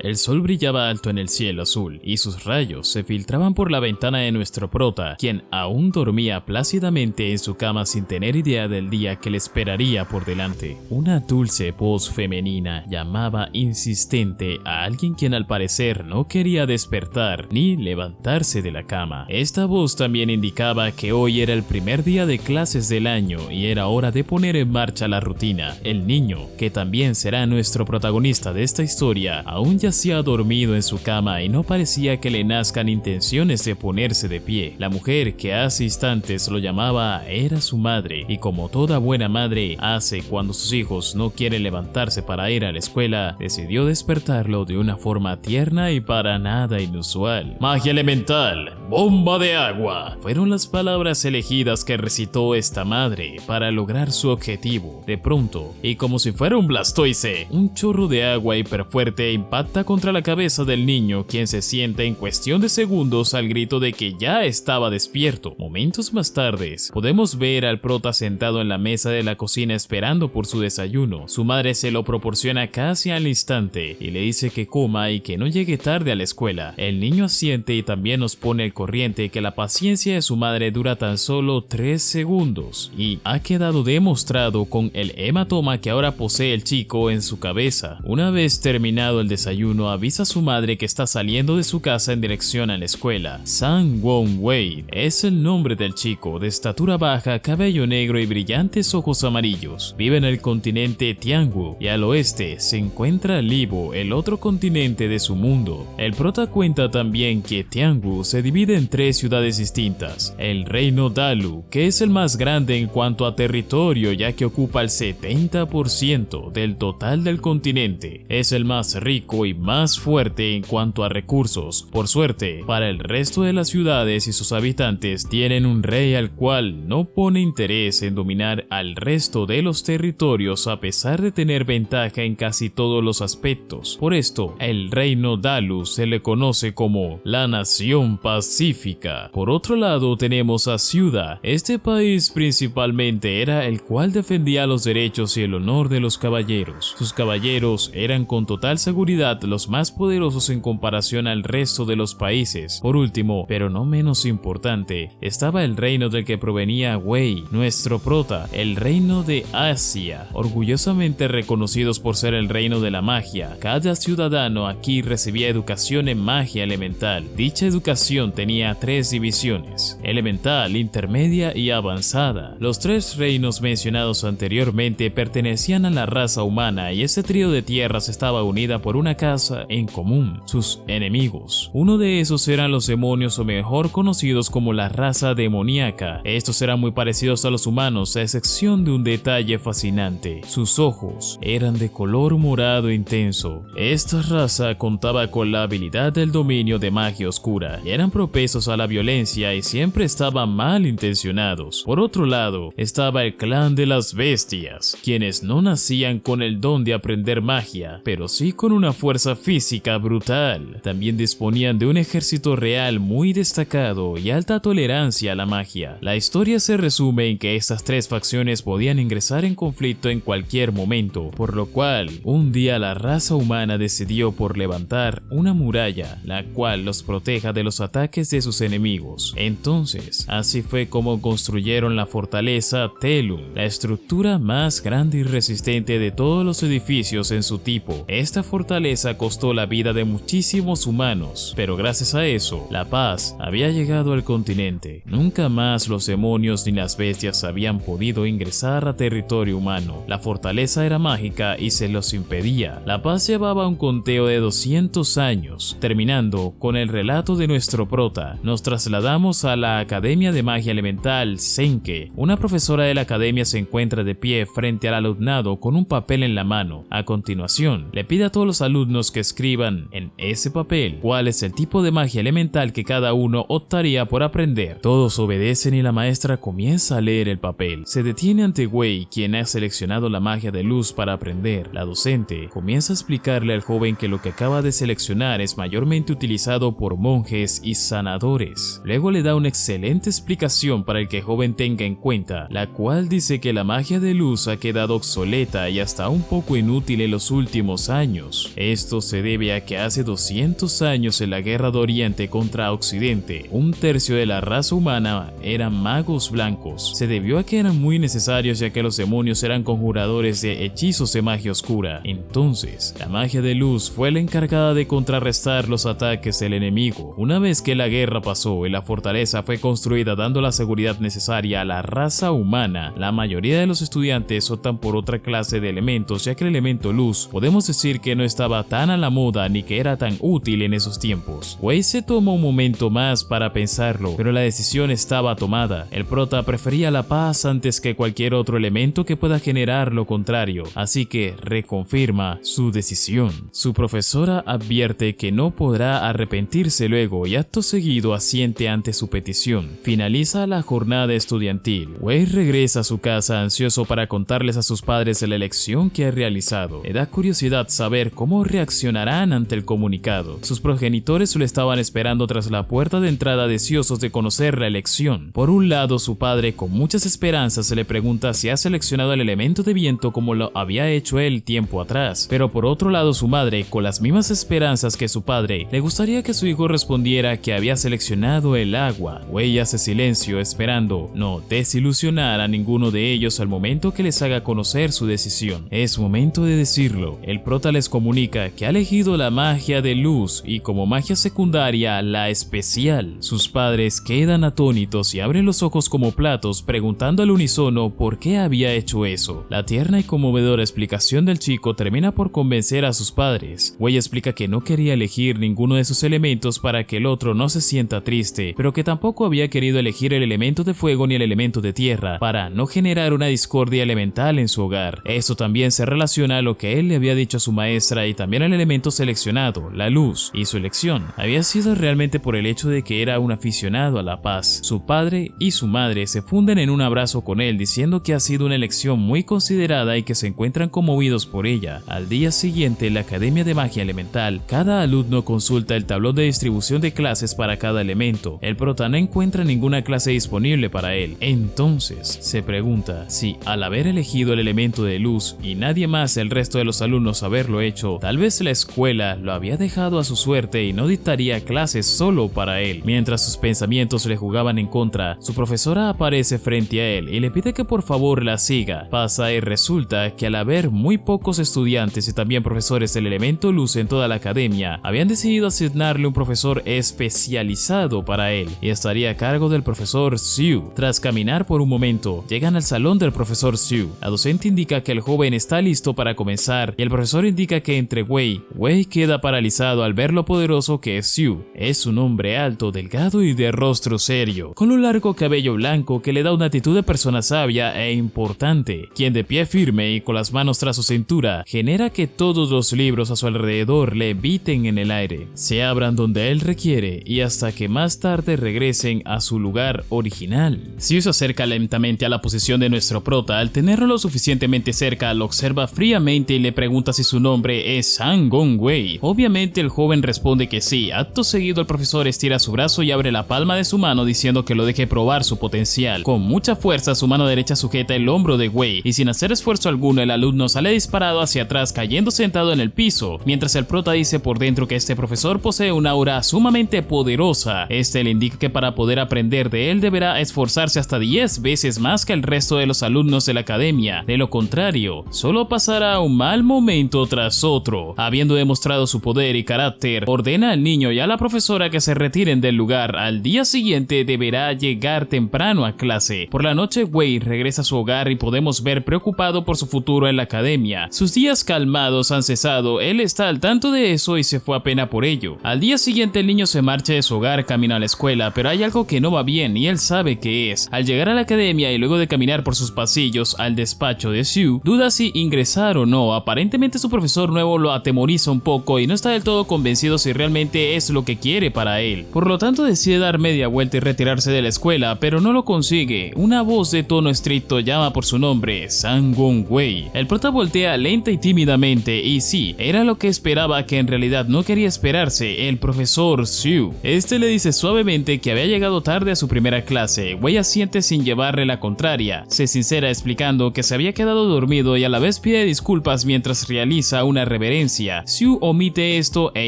El sol brillaba alto en el cielo azul y sus rayos se filtraban por la ventana de nuestro prota, quien aún dormía plácidamente en su cama sin tener idea del día que le esperaría por delante. Una dulce voz femenina llamaba insistente a alguien quien al parecer no quería despertar ni levantarse de la cama. Esta voz también indicaba que hoy era el primer día de clases del año y era hora de poner en marcha la rutina. El niño, que también será nuestro protagonista de esta historia, aún yacía dormido en su cama y no parecía que le nazcan intenciones de ponerse de pie. La mujer que hace instantes lo llamaba era su madre, y como toda buena madre hace cuando sus hijos no quieren levantarse para ir a la escuela, decidió despertarlo de una forma tierna y para nada inusual. Magia elemental, bomba de agua, fueron las palabras elegidas que recitó esta madre para lograr su objetivo. De pronto, y como si fuera un Blastoise, un chorro de agua hiperfuerte impacta contra la cabeza del niño, quien se sienta en cuestión de segundos al grito de que ya estaba despierto. Momentos más tarde, podemos ver al prota sentado en la mesa de la cocina esperando por su desayuno. Su madre se lo proporciona casi al instante y le dice que coma y que no llegue tarde a la escuela. El niño asiente y también nos pone al corriente que la paciencia de su madre dura tan solo 3 segundos y ha quedado demostrado con el hematoma que ahora posee el chico en su cabeza. Una vez terminado el desayuno, avisa a su madre que está saliendo de su casa en dirección a la escuela. Sang Won Wei es el nombre del chico, de estatura baja, cabello negro y brillantes ojos amarillos. Vive en el continente Tiangwu y al oeste se encuentra Libo, el otro continente de su mundo. El prota cuenta también que Tiangwu se divide en 3 ciudades distintas. El reino Dalu, que es el más grande en cuanto a territorio ya que ocupa el 70% del total del continente. Es el más rico y más fuerte en cuanto a recursos. Por suerte, para el resto de las ciudades y sus habitantes tienen un rey al cual no pone interés en dominar al resto de los territorios a pesar de tener ventaja en casi todos los aspectos. Por esto, el reino Dalu se le conoce como la nación pacífica. Por otro lado tenemos a Ciudad. Este país principalmente era el cual defendía los derechos y el honor de los caballeros. Sus caballeros eran con total seguridad los más poderosos en comparación al resto de los países. Por último, pero no menos importante, estaba el reino del que provenía Wei, nuestro prota, el reino de Asia, orgullosamente reconocidos por ser el reino de la magia. Cada ciudadano aquí recibía educación en magia elemental. Dicha educación tenía 3 divisiones: elemental, intermedia y avanzada. Los 3 reinos mencionados anteriormente pertenecían a la raza humana y ese trío de tierras estaba unida por una casa en común: sus enemigos. Uno de esos eran los demonios, o mejor conocidos como la raza demoníaca. Estos eran muy parecidos a los humanos, a excepción de un detalle fascinante: sus ojos eran de color morado intenso. Esta raza contaba con la habilidad del dominio de magia oscura y eran propensos a la violencia y siempre estaban mal intencionados. Por otro lado, estaba el clan de las bestias, quienes no nacían con el don de aprender magia, pero sí con una fuerza física brutal. También disponían de un ejército real muy destacado y alta tolerancia a la magia. La historia se resume en que estas 3 facciones podían ingresar en conflicto en cualquier momento, por lo cual un día la raza humana decidió por levantar una muralla, la cual los proteja de los ataques de sus enemigos. Entonces, así fue como construyeron la fortaleza Telum, la estructura más grande y resistente de todos los edificios en su tipo. Esta fortaleza costó la vida de muchísimos humanos, pero gracias a eso, la paz había llegado al continente. Nunca más los demonios ni las bestias habían podido ingresar a territorio humano. La fortaleza era mágica y se los impedía. La paz llevaba un conteo de 200 años. Terminando con el relato de nuestro prota, nos trasladamos a la Academia de Magia Elemental Senke. Una profesora de la academia se encuentra de pie frente al alumnado con un papel en la mano. A continuación, le pide a todos los alumnos que escriban en ese papel cuál es el tipo de magia elemental que cada uno optaría por aprender. Todos obedecen y la maestra comienza a leer el papel. Se detiene ante Wei, quien ha seleccionado la magia de luz para aprender. La docente comienza a explicarle al joven que lo que acaba de seleccionar es mayormente utilizado por monjes y sanadores. Luego le da una excelente explicación para el que el joven tenga en cuenta, la cual dice que la magia de luz ha quedado obsoleta y hasta un poco inútil en los últimos años. Esto esto se debe a que hace 200 años en la guerra de Oriente contra Occidente, un tercio de la raza humana eran magos blancos. Se debió a que eran muy necesarios ya que los demonios eran conjuradores de hechizos de magia oscura. Entonces, la magia de luz fue la encargada de contrarrestar los ataques del enemigo. Una vez que la guerra pasó y la fortaleza fue construida dando la seguridad necesaria a la raza humana, la mayoría de los estudiantes optan por otra clase de elementos, ya que el elemento luz podemos decir que no estaba tan a la moda ni que era tan útil en esos tiempos. Wei se tomó un momento más para pensarlo, pero la decisión estaba tomada. El prota prefería la paz antes que cualquier otro elemento que pueda generar lo contrario, así que reconfirma su decisión. Su profesora advierte que no podrá arrepentirse luego y acto seguido asiente ante su petición. Finaliza la jornada estudiantil. Wei regresa a su casa ansioso para contarles a sus padres de la elección que ha realizado. Le da curiosidad saber cómo reaccionarán ante el comunicado. Sus progenitores lo estaban esperando tras la puerta de entrada, deseosos de conocer la elección. Por un lado, su padre con muchas esperanzas se le pregunta si ha seleccionado el elemento de viento como lo había hecho él tiempo atrás, pero por otro lado su madre, con las mismas esperanzas que su padre, le gustaría que su hijo respondiera que había seleccionado el agua. Wei hace silencio esperando no desilusionar a ninguno de ellos al momento que les haga conocer su decisión. Es momento de decirlo. El prota les comunica que ha elegido la magia de luz y como magia secundaria la especial. Sus padres quedan atónitos y abren los ojos como platos preguntando al unísono por qué había hecho eso. La tierna y conmovedora explicación del chico termina por convencer a sus padres. Wei explica que no quería elegir ninguno de sus elementos para que el otro no se sienta triste, pero que tampoco había querido elegir el elemento de fuego ni el elemento de tierra para no generar una discordia elemental en su hogar. Esto también se relaciona a lo que él le había dicho a su maestra y también al elemento seleccionado, la luz, y su elección había sido realmente por el hecho de que era un aficionado a la paz. Su padre y su madre se funden en un abrazo con él diciendo que ha sido una elección muy considerada y que se encuentran conmovidos por ella. Al día siguiente, en la Academia de Magia Elemental, cada alumno consulta el tablón de distribución de clases para cada elemento. El prota no encuentra ninguna clase disponible para él. Entonces, se pregunta si al haber elegido el elemento de luz y nadie más el resto de los alumnos haberlo hecho, tal vez la escuela lo había dejado a su suerte y no dictaría clases solo para él. Mientras sus pensamientos le jugaban en contra, su profesora aparece frente a él y le pide que por favor la siga. Pasa y resulta que al haber muy pocos estudiantes y también profesores del elemento luz en toda la academia, habían decidido asignarle un profesor especializado para él y estaría a cargo del profesor Xiu. Tras caminar por un momento, llegan al salón del profesor Xiu. La docente indica que el joven está listo para comenzar y el profesor indica que entre Wei queda paralizado al ver lo poderoso que es Xiu. Es un hombre alto, delgado y de rostro serio, con un largo cabello blanco que le da una actitud de persona sabia e importante, quien de pie firme y con las manos tras su cintura genera que todos los libros a su alrededor leviten en el aire, se abran donde él requiere y hasta que más tarde regresen a su lugar original. Xiu se acerca lentamente a la posición de nuestro prota. Al tenerlo lo suficientemente cerca, lo observa fríamente y le pregunta si su nombre es Sang Gong Wei. Obviamente el joven responde que sí. Acto seguido el profesor estira su brazo y abre la palma de su mano diciendo que lo deje probar su potencial. Con mucha fuerza su mano derecha sujeta el hombro de Wei y sin hacer esfuerzo alguno el alumno sale disparado hacia atrás cayendo sentado en el piso, mientras el prota dice por dentro que este profesor posee una aura sumamente poderosa. Este le indica que para poder aprender de él deberá esforzarse hasta 10 veces más que el resto de los alumnos de la academia. De lo contrario, solo pasará un mal momento tras otro. Habiendo demostrado su poder y carácter, ordena al niño y a la profesora que se retiren del lugar. Al día siguiente deberá llegar temprano a clase. Por la noche Wei regresa a su hogar y podemos ver preocupado por su futuro en la academia. Sus días calmados han cesado, él está al tanto de eso y se fue a pena por ello. Al día siguiente el niño se marcha de su hogar camino a la escuela, pero hay algo que no va bien y él sabe qué es. Al llegar a la academia y luego de caminar por sus pasillos al despacho de Xiu, duda si ingresar o no. Aparentemente su profesor nuevo lo atemoriza un poco y no está del todo convencido si realmente es lo que quiere para él. Por lo tanto decide dar media vuelta y retirarse de la escuela, pero no lo consigue. Una voz de tono estricto llama por su nombre, Sang Gong Wei. El prota voltea lenta y tímidamente y sí, era lo que esperaba, que en realidad no quería esperarse, el profesor Xiu. Este le dice suavemente que había llegado tarde a su primera clase. Wei asiente sin llevarle la contraria. Se sincera explicando que se había quedado dormido y a la vez pide disculpas mientras realiza una reverencia conferencia. Siu omite esto e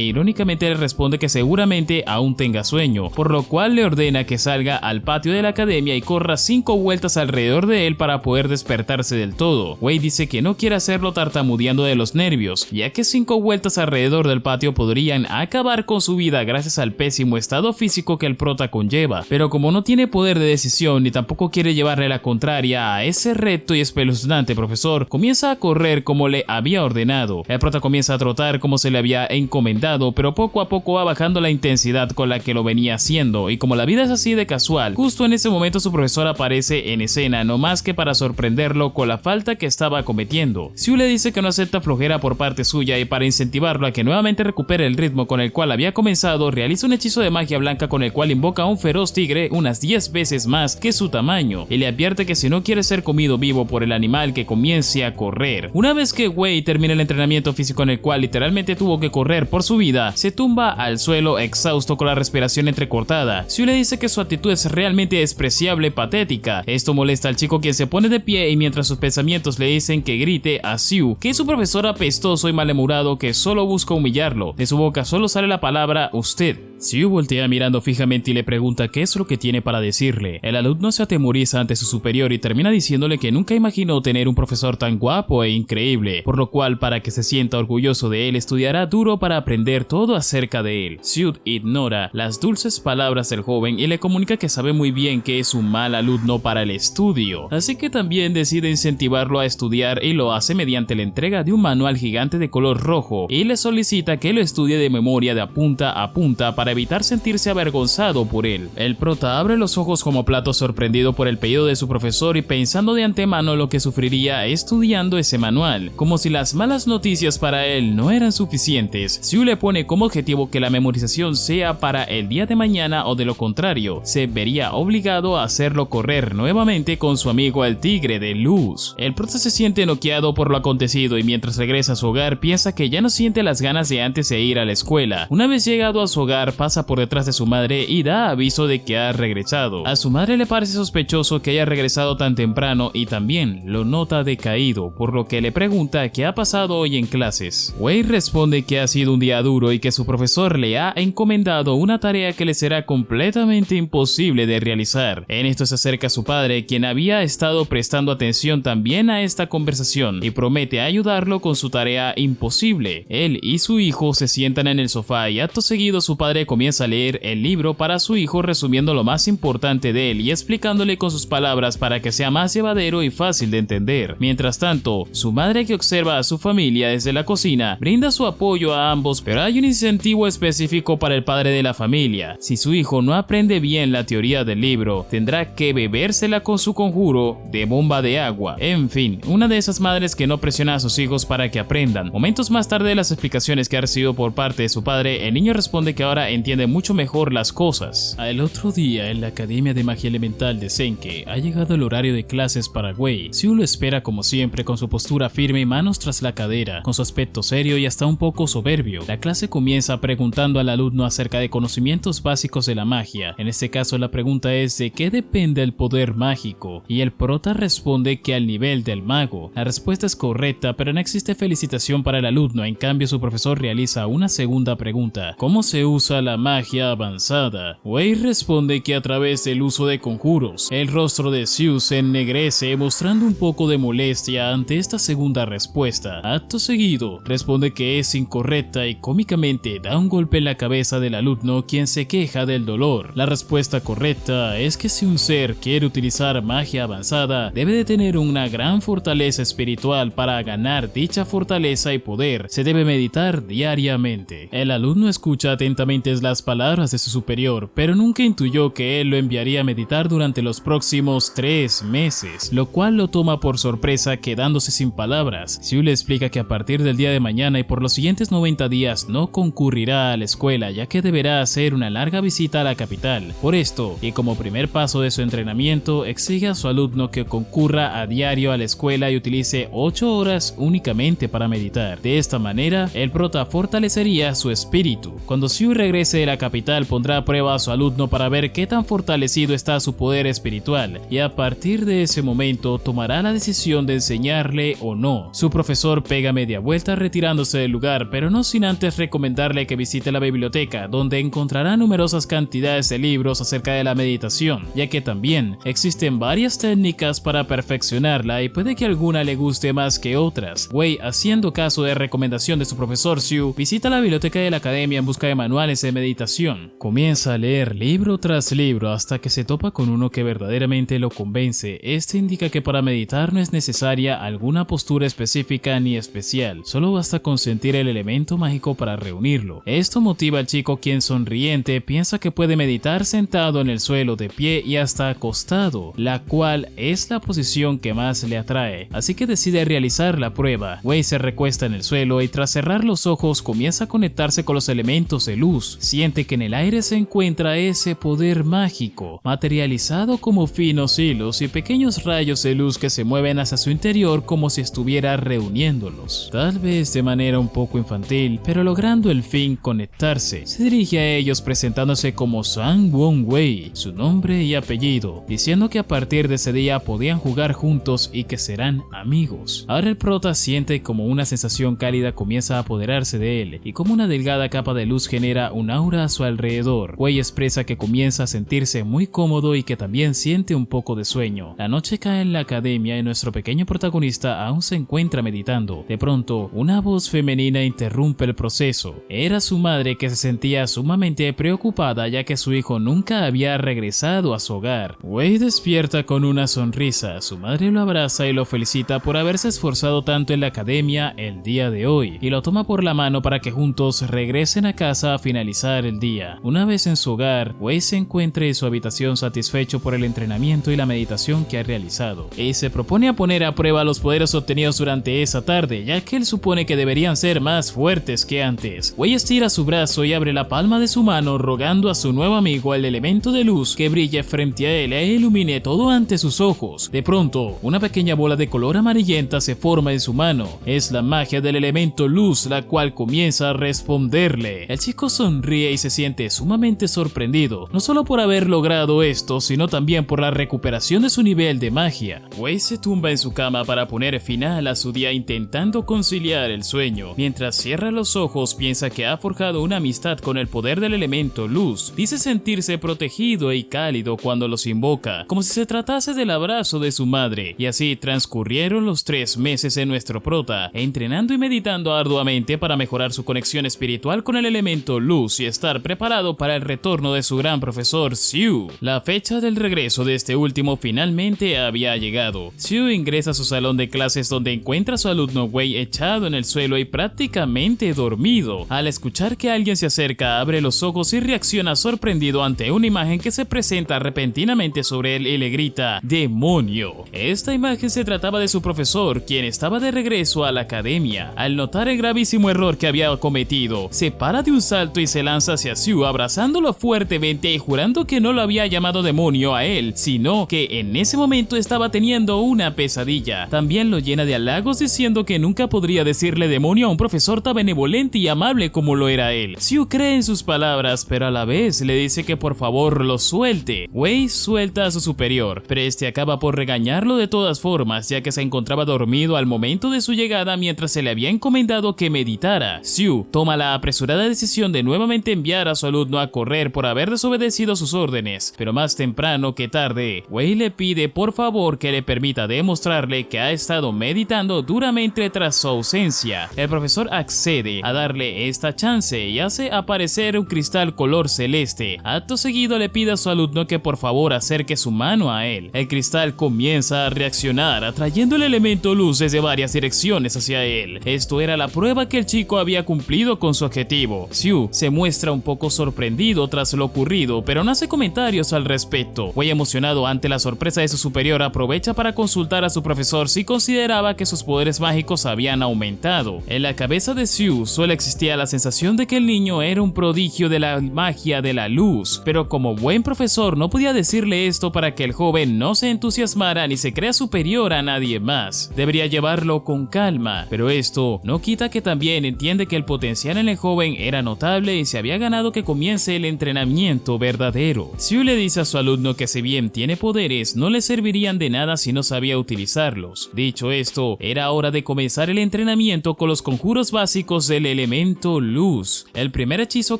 irónicamente le responde que seguramente aún tenga sueño, por lo cual le ordena que salga al patio de la academia y corra 5 vueltas alrededor de él para poder despertarse del todo. Wei dice que no quiere hacerlo tartamudeando de los nervios, ya que 5 vueltas alrededor del patio podrían acabar con su vida gracias al pésimo estado físico que el prota conlleva, pero como no tiene poder de decisión ni tampoco quiere llevarle la contraria a ese recto y espeluznante profesor, comienza a correr como le había ordenado. El prota comienza a trotar como se le había encomendado, pero poco a poco va bajando la intensidad con la que lo venía haciendo, y como la vida es así de casual, justo en ese momento su profesor aparece en escena, no más que para sorprenderlo con la falta que estaba cometiendo. Siu le dice que no acepta flojera por parte suya y para incentivarlo a que nuevamente recupere el ritmo con el cual había comenzado, realiza un hechizo de magia blanca con el cual invoca a un feroz tigre unas 10 veces más que su tamaño y le advierte que si no quiere ser comido vivo por el animal que comience a correr. Una vez que Wei termina el entrenamiento físico en el cual literalmente tuvo que correr por su vida, se tumba al suelo exhausto con la respiración entrecortada. Siu le dice que su actitud es realmente despreciable, patética. Esto molesta al chico, quien se pone de pie y mientras sus pensamientos le dicen que grite a Siu que es su profesor apestoso y malhumorado que solo busca humillarlo. De su boca solo sale la palabra usted. Siu voltea mirando fijamente y le pregunta qué es lo que tiene para decirle. El alumno se atemoriza ante su superior y termina diciéndole que nunca imaginó tener un profesor tan guapo e increíble, por lo cual para que se sienta orgulloso de él estudiará duro para aprender todo acerca de él. Siu ignora las dulces palabras del joven y le comunica que sabe muy bien que es un mal alumno para el estudio, así que también decide incentivarlo a estudiar y lo hace mediante la entrega de un manual gigante de color rojo y le solicita que lo estudie de memoria de punta a punta para evitar sentirse avergonzado por él. El prota abre los ojos como plato sorprendido por el pedido de su profesor y pensando de antemano lo que sufriría estudiando ese manual, como si las malas noticias para él no eran suficientes. Siu le pone como objetivo que la memorización sea para el día de mañana o de lo contrario, se vería obligado a hacerlo correr nuevamente con su amigo el tigre de luz. El prota se siente noqueado por lo acontecido y mientras regresa a su hogar piensa que ya no siente las ganas de antes de ir a la escuela. Una vez llegado a su hogar pasa por detrás de su madre y da aviso de que ha regresado. A su madre le parece sospechoso que haya regresado tan temprano y también lo nota decaído, por lo que le pregunta qué ha pasado hoy en clases. Wei responde que ha sido un día duro y que su profesor le ha encomendado una tarea que le será completamente imposible de realizar. En esto se acerca a su padre, quien había estado prestando atención también a esta conversación y promete ayudarlo con su tarea imposible. Él y su hijo se sientan en el sofá y acto seguido su padre comienza a leer el libro para su hijo, resumiendo lo más importante de él y explicándole con sus palabras para que sea más llevadero y fácil de entender. Mientras tanto, su madre, que observa a su familia desde la cocina, brinda su apoyo a ambos, pero hay un incentivo específico para el padre de la familia. Si su hijo no aprende bien la teoría del libro, tendrá que bebérsela con su conjuro de bomba de agua. En fin, una de esas madres que no presiona a sus hijos para que aprendan. Momentos más tarde de las explicaciones que ha recibido por parte de su padre, el niño responde que ahora entiende mucho mejor las cosas. Al otro día, en la Academia de Magia Elemental de Senke, ha llegado el horario de clases para Wei. Siu lo espera como siempre, con su postura firme y manos tras la cadera, con su aspecto serio y hasta un poco soberbio. La clase comienza preguntando al alumno acerca de conocimientos básicos de la magia. En este caso la pregunta es ¿de qué depende el poder mágico? Y el prota responde que al nivel del mago. La respuesta es correcta, pero no existe felicitación para el alumno. En cambio, su profesor realiza una segunda pregunta: ¿cómo se usa la magia avanzada? Wei responde que a través del uso de conjuros. El rostro de Siu se ennegrece, mostrando un poco de molestia ante esta segunda respuesta. Acto seguido, responde que es incorrecta y cómicamente da un golpe en la cabeza del alumno, quien se queja del dolor. La respuesta correcta es que si un ser quiere utilizar magia avanzada, debe de tener una gran fortaleza espiritual. Para ganar dicha fortaleza y poder, se debe meditar diariamente. El alumno escucha atentamente las palabras de su superior, pero nunca intuyó que él lo enviaría a meditar durante los próximos 3 meses, lo cual lo toma por sorpresa, quedándose sin palabras. Siu le explica que a partir del día de mañana y por los siguientes 90 días no concurrirá a la escuela, ya que deberá hacer una larga visita a la capital. Por esto, y como primer paso de su entrenamiento, exige a su alumno que concurra a diario a la escuela y utilice 8 horas únicamente para meditar. De esta manera, el prota fortalecería su espíritu. Cuando Siu regresa regrese de la capital pondrá a prueba a su alumno para ver qué tan fortalecido está su poder espiritual, y a partir de ese momento tomará la decisión de enseñarle o no. Su profesor pega media vuelta retirándose del lugar, pero no sin antes recomendarle que visite la biblioteca, donde encontrará numerosas cantidades de libros acerca de la meditación, ya que también existen varias técnicas para perfeccionarla y puede que alguna le guste más que otras. Wei, haciendo caso de recomendación de su profesor Xiu, visita la biblioteca de la academia en busca de manuales de meditación. Comienza a leer libro tras libro hasta que se topa con uno que verdaderamente lo convence. Este indica que para meditar no es necesaria alguna postura específica ni especial, solo basta con sentir el elemento mágico para reunirlo. Esto motiva al chico, quien sonriente piensa que puede meditar sentado en el suelo, de pie y hasta acostado, la cual es la posición que más le atrae, así que decide realizar la prueba. Wei se recuesta en el suelo y tras cerrar los ojos comienza a conectarse con los elementos de luz. Siente que en el aire se encuentra ese poder mágico, materializado como finos hilos y pequeños rayos de luz que se mueven hacia su interior como si estuviera reuniéndolos. Tal vez de manera un poco infantil, pero logrando el fin conectarse, se dirige a ellos presentándose como Sang Won Wei, su nombre y apellido, diciendo que a partir de ese día podían jugar juntos y que serán amigos. Ahora el prota siente como una sensación cálida comienza a apoderarse de él y como una delgada capa de luz genera un aura a su alrededor. Wei expresa que comienza a sentirse muy cómodo y que también siente un poco de sueño. La noche cae en la academia y nuestro pequeño protagonista aún se encuentra meditando. De pronto, una voz femenina interrumpe el proceso. Era su madre, que se sentía sumamente preocupada ya que su hijo nunca había regresado a su hogar. Wei despierta con una sonrisa. Su madre lo abraza y lo felicita por haberse esforzado tanto en la academia el día de hoy y lo toma por la mano para que juntos regresen a casa a finalizar el día. Una vez en su hogar, Wei se encuentra en su habitación satisfecho por el entrenamiento y la meditación que ha realizado y se propone a poner a prueba los poderes obtenidos durante esa tarde, ya que él supone que deberían ser más fuertes que antes. Wei estira su brazo y abre la palma de su mano rogando a su nuevo amigo el elemento de luz que brille frente a él e ilumine todo ante sus ojos. De pronto, una pequeña bola de color amarillenta se forma en su mano. Es la magia del elemento luz, la cual comienza a responderle. El chico sonríe y se siente sumamente sorprendido, no solo por haber logrado esto, sino también por la recuperación de su nivel de magia. Wei se tumba en su cama para poner final a su día intentando conciliar el sueño. Mientras cierra los ojos, piensa que ha forjado una amistad con el poder del elemento luz. Dice sentirse protegido y cálido cuando los invoca, como si se tratase del abrazo de su madre. Y así transcurrieron los 3 meses en nuestro prota, entrenando y meditando arduamente para mejorar su conexión espiritual con el elemento luz y estar preparado para el retorno de su gran profesor Xiu. La fecha del regreso de este último finalmente había llegado. Xiu ingresa a su salón de clases donde encuentra a su alumno Wei echado en el suelo y prácticamente dormido. Al escuchar que alguien se acerca, abre los ojos y reacciona sorprendido ante una imagen que se presenta repentinamente sobre él y le grita ¡demonio! Esta imagen se trataba de su profesor, quien estaba de regreso a la academia. Al notar el gravísimo error que había cometido, se para de un salto y se lanza hacia Xiu, abrazándolo fuertemente y jurando que no lo había llamado demonio a él, sino que en ese momento estaba teniendo una pesadilla. También lo llena de halagos diciendo que nunca podría decirle demonio a un profesor tan benevolente y amable como lo era él. Xiu cree en sus palabras, pero a la vez le dice que por favor lo suelte. Wei suelta a su superior, pero este acaba por regañarlo de todas formas, ya que se encontraba dormido al momento de su llegada mientras se le había encomendado que meditara. Xiu toma la apresurada decisión de nuevamente enviar a su alumno a correr por haber desobedecido sus órdenes, pero más temprano que tarde, Wei le pide por favor que le permita demostrarle que ha estado meditando duramente tras su ausencia. El profesor accede a darle esta chance y hace aparecer un cristal color celeste. Acto seguido le pide a su alumno que por favor acerque su mano a él. El cristal comienza a reaccionar, atrayendo el elemento luz desde varias direcciones hacia él. Esto era la prueba que el chico había cumplido con su objetivo. Xiu se muestra un poco sorprendido tras lo ocurrido, pero no hace comentarios al respecto. Wei, emocionado ante la sorpresa de su superior, aprovecha para consultar a su profesor si consideraba que sus poderes mágicos habían aumentado. En la cabeza de Xiu solo existía la sensación de que el niño era un prodigio de la magia de la luz, pero como buen profesor no podía decirle esto para que el joven no se entusiasmara ni se crea superior a nadie más. Debería llevarlo con calma, pero esto no quita que también entiende que el potencial en el joven era notable y se se había ganado que comience el entrenamiento verdadero. Xiu le dice a su alumno que si bien tiene poderes, no le servirían de nada si no sabía utilizarlos. Dicho esto, era hora de comenzar el entrenamiento con los conjuros básicos del elemento luz. El primer hechizo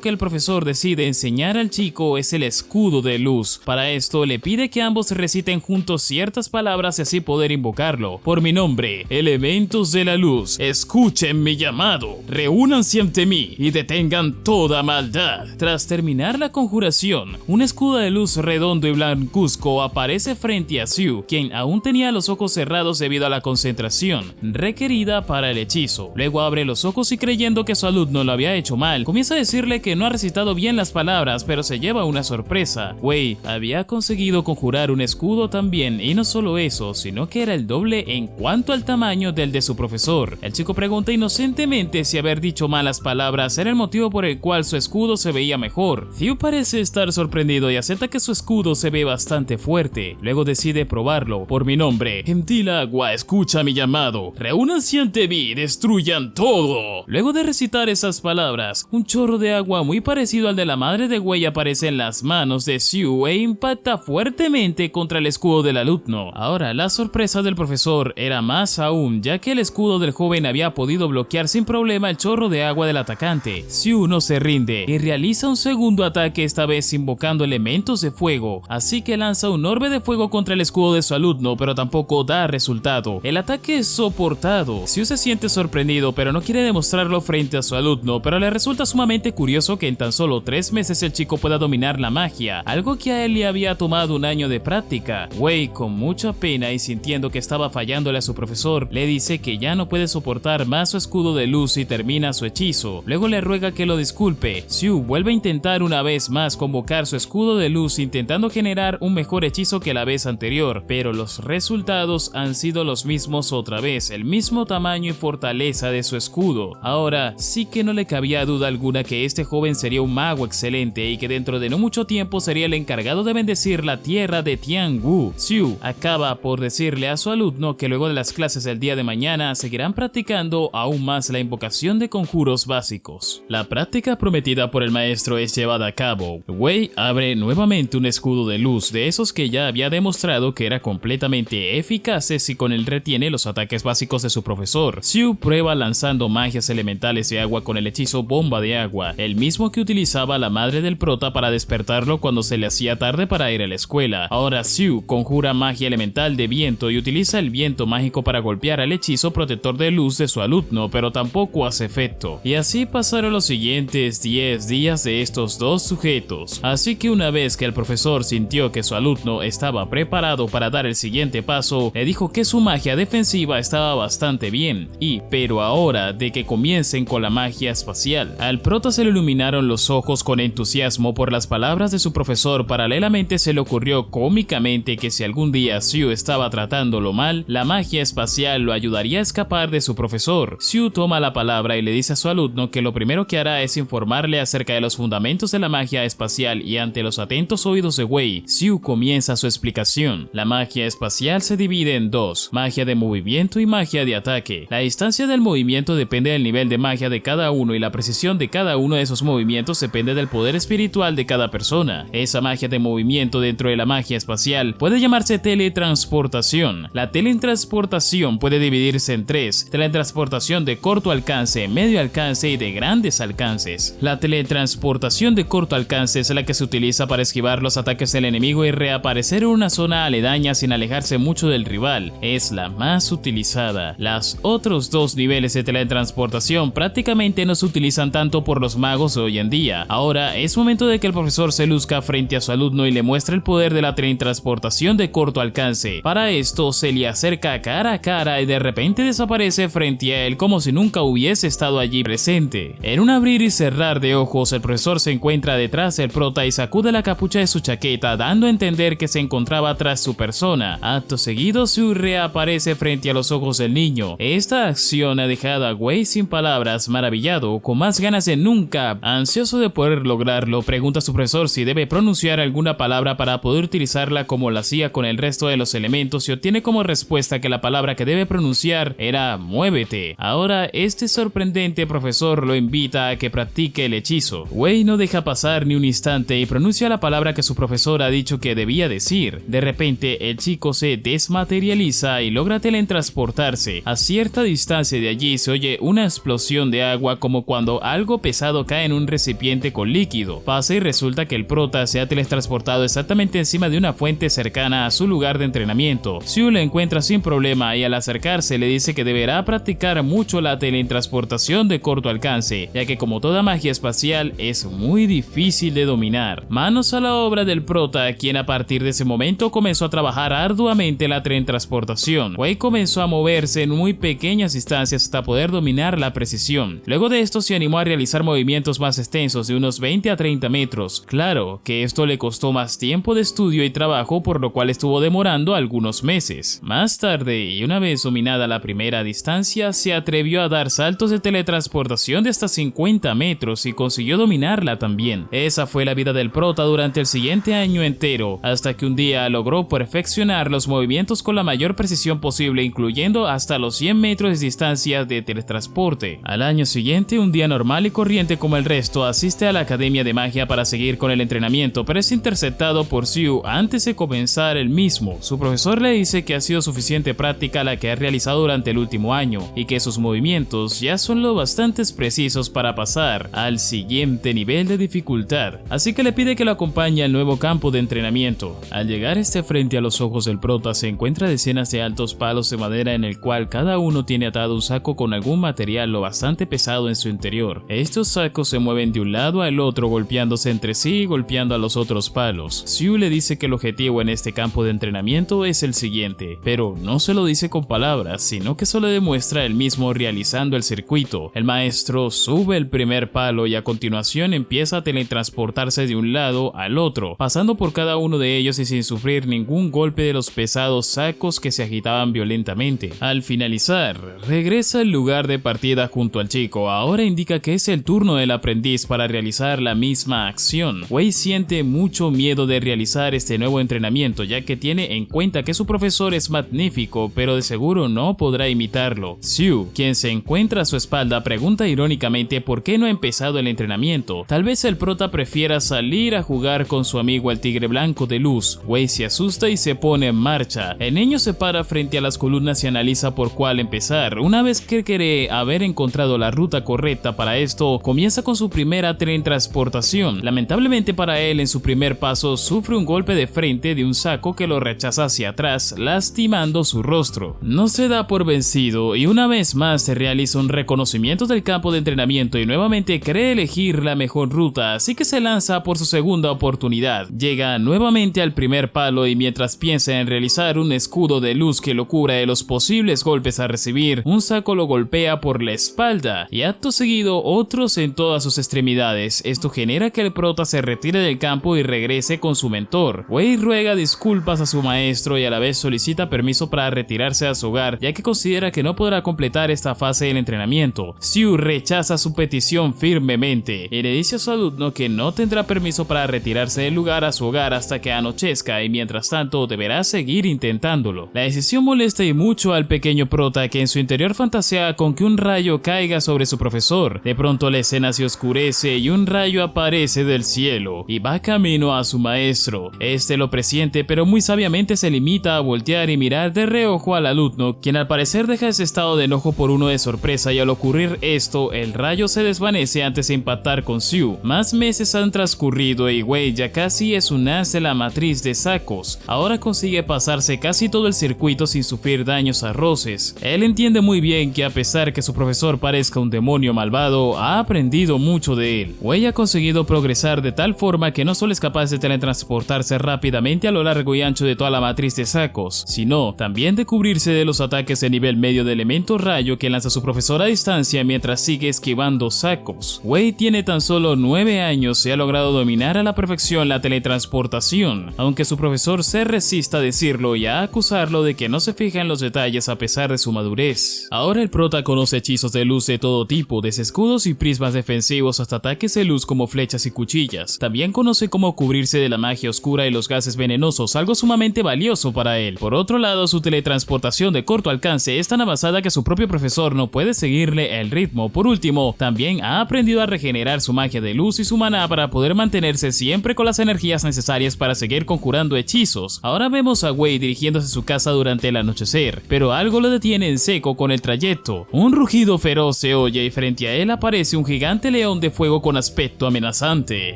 que el profesor decide enseñar al chico es el escudo de luz. Para esto le pide que ambos reciten juntos ciertas palabras y así poder invocarlo. Por mi nombre, elementos de la luz, escuchen mi llamado, reúnanse ante mí y detengan toda maldad. Tras terminar la conjuración, un escudo de luz redondo y blancuzco aparece frente a Xiu, quien aún tenía los ojos cerrados debido a la concentración requerida para el hechizo. Luego abre los ojos y creyendo que su alumno lo había hecho mal, comienza a decirle que no ha recitado bien las palabras, pero se lleva una sorpresa. Wei había conseguido conjurar un escudo también, y no solo eso, sino que era el doble en cuanto al tamaño del de su profesor. El chico pregunta inocentemente si haber dicho malas palabras era el motivo por el cual su escudo se veía mejor. Xiu parece estar sorprendido y acepta que su escudo se ve bastante fuerte. Luego decide probarlo. Por mi nombre, gentil agua, escucha mi llamado, reúnanse ante mí y destruyan todo. Luego de recitar esas palabras, un chorro de agua muy parecido al de la madre de Wei aparece en las manos de Xiu e impacta fuertemente contra el escudo del alumno. Ahora, la sorpresa del profesor era más aún, ya que el escudo del joven había podido bloquear sin problema el chorro de agua del atacante. Xiu no se rinde y realiza un segundo ataque, esta vez invocando elementos de fuego, así que lanza un orbe de fuego contra el escudo de su alumno, pero tampoco da resultado. El ataque es soportado. Xiu se siente sorprendido, pero no quiere demostrarlo frente a su alumno, pero le resulta sumamente curioso que en tan solo 3 meses el chico pueda dominar la magia, algo que a él le había tomado un año de práctica. Wei, con mucha pena y sintiendo que estaba fallándole a su profesor, le dice que ya no puede soportar más su escudo de luz y termina su hechizo. Luego le ruega que lo disculpe. Xiu vuelve a intentar una vez más convocar su escudo de luz intentando generar un mejor hechizo que la vez anterior, pero los resultados han sido los mismos otra vez, el mismo tamaño y fortaleza de su escudo. Ahora sí que no le cabía duda alguna que este joven sería un mago excelente y que dentro de no mucho tiempo sería el encargado de bendecir la tierra de Tianwu. Xiu acaba por decirle a su alumno que luego de las clases del día de mañana seguirán practicando aún más la invocación de conjuros básicos. La práctica prometida por el maestro es llevada a cabo. Wei abre nuevamente un escudo de luz de esos que ya había demostrado que era completamente eficaces y con él retiene los ataques básicos de su profesor. Xiu prueba lanzando magias elementales de agua con el hechizo bomba de agua, el mismo que utilizaba la madre del prota para despertarlo cuando se le hacía tarde para ir a la escuela. Ahora Xiu conjura magia elemental de viento y utiliza el viento mágico para golpear al hechizo protector de luz de su alumno, pero tampoco hace efecto. Y así pasaron los siguientes 10 días de estos dos sujetos. Así que una vez que el profesor sintió que su alumno estaba preparado para dar el siguiente paso, le dijo que su magia defensiva estaba bastante bien, pero ahora de que comiencen con la magia espacial. Al prota se le iluminaron los ojos con entusiasmo por las palabras de su profesor. Paralelamente se le ocurrió cómicamente que si algún día Xiu estaba tratándolo mal, la magia espacial lo ayudaría a escapar de su profesor. Xiu toma la palabra y le dice a su alumno que lo primero que hará es informarle acerca de los fundamentos de la magia espacial, y ante los atentos oídos de Wei, Xiu comienza su explicación. La magia espacial se divide en dos: magia de movimiento y magia de ataque. La distancia del movimiento depende del nivel de magia de cada uno y la precisión de cada uno de esos movimientos depende del poder espiritual de cada persona. Esa magia de movimiento dentro de la magia espacial puede llamarse teletransportación. La teletransportación puede dividirse en tres: teletransportación de corto alcance, medio alcance y de grandes alcances. La teletransportación de corto alcance es la que se utiliza para esquivar los ataques del enemigo y reaparecer en una zona aledaña sin alejarse mucho del rival. Es la más utilizada. Los otros dos niveles de teletransportación prácticamente no se utilizan tanto por los magos de hoy en día. Ahora es momento de que el profesor se luzca frente a su alumno y le muestre el poder de la teletransportación de corto alcance. Para esto se le acerca cara a cara y de repente desaparece frente a él como si nunca hubiese estado allí presente. En un abrir y cerrar de ojos, el profesor se encuentra detrás del prota y sacude la capucha de su chaqueta, dando a entender que se encontraba tras su persona. Acto seguido, Xiu reaparece frente a los ojos del niño. Esta acción ha dejado a Wei sin palabras, maravillado, con más ganas de nunca. Ansioso de poder lograrlo, pregunta a su profesor si debe pronunciar alguna palabra para poder utilizarla como lo hacía con el resto de los elementos, y obtiene como respuesta que la palabra que debe pronunciar era muévete. Ahora este sorprendente profesor lo invita a que practique aplique el hechizo. Wei no deja pasar ni un instante y pronuncia la palabra que su profesor ha dicho que debía decir. De repente, el chico se desmaterializa y logra teletransportarse. A cierta distancia de allí se oye una explosión de agua, como cuando algo pesado cae en un recipiente con líquido. Pasa y resulta que el prota se ha teletransportado exactamente encima de una fuente cercana a su lugar de entrenamiento. Xiu lo encuentra sin problema y al acercarse le dice que deberá practicar mucho la teletransportación de corto alcance, ya que como toda magia espacial es muy difícil de dominar. Manos a la obra del prota, quien a partir de ese momento comenzó a trabajar arduamente la teletransportación. Wei comenzó a moverse en muy pequeñas distancias hasta poder dominar la precisión. Luego de esto se animó a realizar movimientos más extensos de unos 20 a 30 metros. Claro que esto le costó más tiempo de estudio y trabajo, por lo cual estuvo demorando algunos meses. Más tarde, y una vez dominada la primera distancia, se atrevió a dar saltos de teletransportación de hasta 50 metros y consiguió dominarla también. Esa fue la vida del prota durante el siguiente año entero, hasta que un día logró perfeccionar los movimientos con la mayor precisión posible, incluyendo hasta los 100 metros de distancia de teletransporte. Al año siguiente, un día normal y corriente como el resto, asiste a la Academia de Magia para seguir con el entrenamiento, pero es interceptado por Xiu antes de comenzar el mismo. Su profesor le dice que ha sido suficiente práctica la que ha realizado durante el último año y que sus movimientos ya son lo bastante precisos para pasar al siguiente nivel de dificultad, así que le pide que lo acompañe al nuevo campo de entrenamiento. Al llegar frente a los ojos del prota se encuentra decenas de altos palos de madera en el cual cada uno tiene atado un saco con algún material lo bastante pesado en su interior. Estos sacos se mueven de un lado al otro, golpeándose entre sí y golpeando a los otros palos. Xiu le dice que el objetivo en este campo de entrenamiento es el siguiente, pero no se lo dice con palabras, sino que solo demuestra él mismo realizando el circuito. El maestro sube el primer palo y a continuación empieza a teletransportarse de un lado al otro, pasando por cada uno de ellos y sin sufrir ningún golpe de los pesados sacos que se agitaban violentamente. Al finalizar, regresa al lugar de partida junto al chico. Ahora indica que es el turno del aprendiz para realizar la misma acción. Wei siente mucho miedo de realizar este nuevo entrenamiento, ya que tiene en cuenta que su profesor es magnífico, pero de seguro no podrá imitarlo. Xiu, quien se encuentra a su espalda, pregunta irónicamente por qué no ha empezado el entrenamiento. Tal vez el prota prefiera salir a jugar con su amigo el tigre blanco de luz. Wei se asusta y se pone en marcha. El niño se para frente a las columnas y analiza por cuál empezar. Una vez que cree haber encontrado la ruta correcta para esto, comienza con su primera teletransportación. Lamentablemente para él, en su primer paso sufre un golpe de frente de un saco que lo rechaza hacia atrás, lastimando su rostro. No se da por vencido y una vez más se realiza un reconocimiento del campo de entrenamiento y nuevamente cree elegir la mejor ruta, así que se lanza por su segunda oportunidad. Llega nuevamente al primer palo y mientras piensa en realizar un escudo de luz que lo cubra de los posibles golpes a recibir, un saco lo golpea por la espalda y acto seguido otros en todas sus extremidades. Esto genera que el prota se retire del campo y regrese con su mentor. Wei ruega disculpas a su maestro y a la vez solicita permiso para retirarse a su hogar, ya que considera que no podrá completar esta fase del entrenamiento. Xiu rechaza su petición firmemente y le dice a su alumno que no tendrá permiso para retirarse del lugar a su hogar hasta que anochezca y mientras tanto deberá seguir intentándolo. La decisión molesta y mucho al pequeño prota, que en su interior fantasea con que un rayo caiga sobre su profesor. De pronto la escena se oscurece y un rayo aparece del cielo y va camino a su maestro. Este lo presiente, pero muy sabiamente se limita a voltear y mirar de reojo al alumno, quien al parecer deja ese estado de enojo por uno de sorpresa, y al ocurrir esto, el rayo se desvanece antes de impactar con Xiu. Más meses han transcurrido y Wei ya casi es un as de la matriz de sacos. Ahora consigue pasarse casi todo el circuito sin sufrir daños a roces. Él entiende muy bien que a pesar que su profesor parezca un demonio malvado, ha aprendido mucho de él. Wei ha conseguido progresar de tal forma que no solo es capaz de teletransportarse rápidamente a lo largo y ancho de toda la matriz de sacos, sino también de cubrirse de los ataques de nivel medio de elemento rayo que lanza su profesor a distancia mientras sigue esquivando sacos. Wei tiene tan solo 9 años y ha logrado dominar a la perfección la teletransportación, aunque su profesor se resista a decirlo y a acusarlo de que no se fija en los detalles a pesar de su madurez. Ahora el prota conoce hechizos de luz de todo tipo, desde escudos y prismas defensivos hasta ataques de luz como flechas y cuchillas. También conoce cómo cubrirse de la magia oscura y los gases venenosos, algo sumamente valioso para él. Por otro lado, su teletransportación de corto alcance es tan avanzada que su propio profesor no puede seguirle el ritmo. Por último, también ha aprendido aprendido a regenerar su magia de luz y su maná para poder mantenerse siempre con las energías necesarias para seguir conjurando hechizos. Ahora vemos a Wei dirigiéndose a su casa durante el anochecer, pero algo lo detiene en seco con el trayecto. Un rugido feroz se oye y frente a él aparece un gigante león de fuego con aspecto amenazante.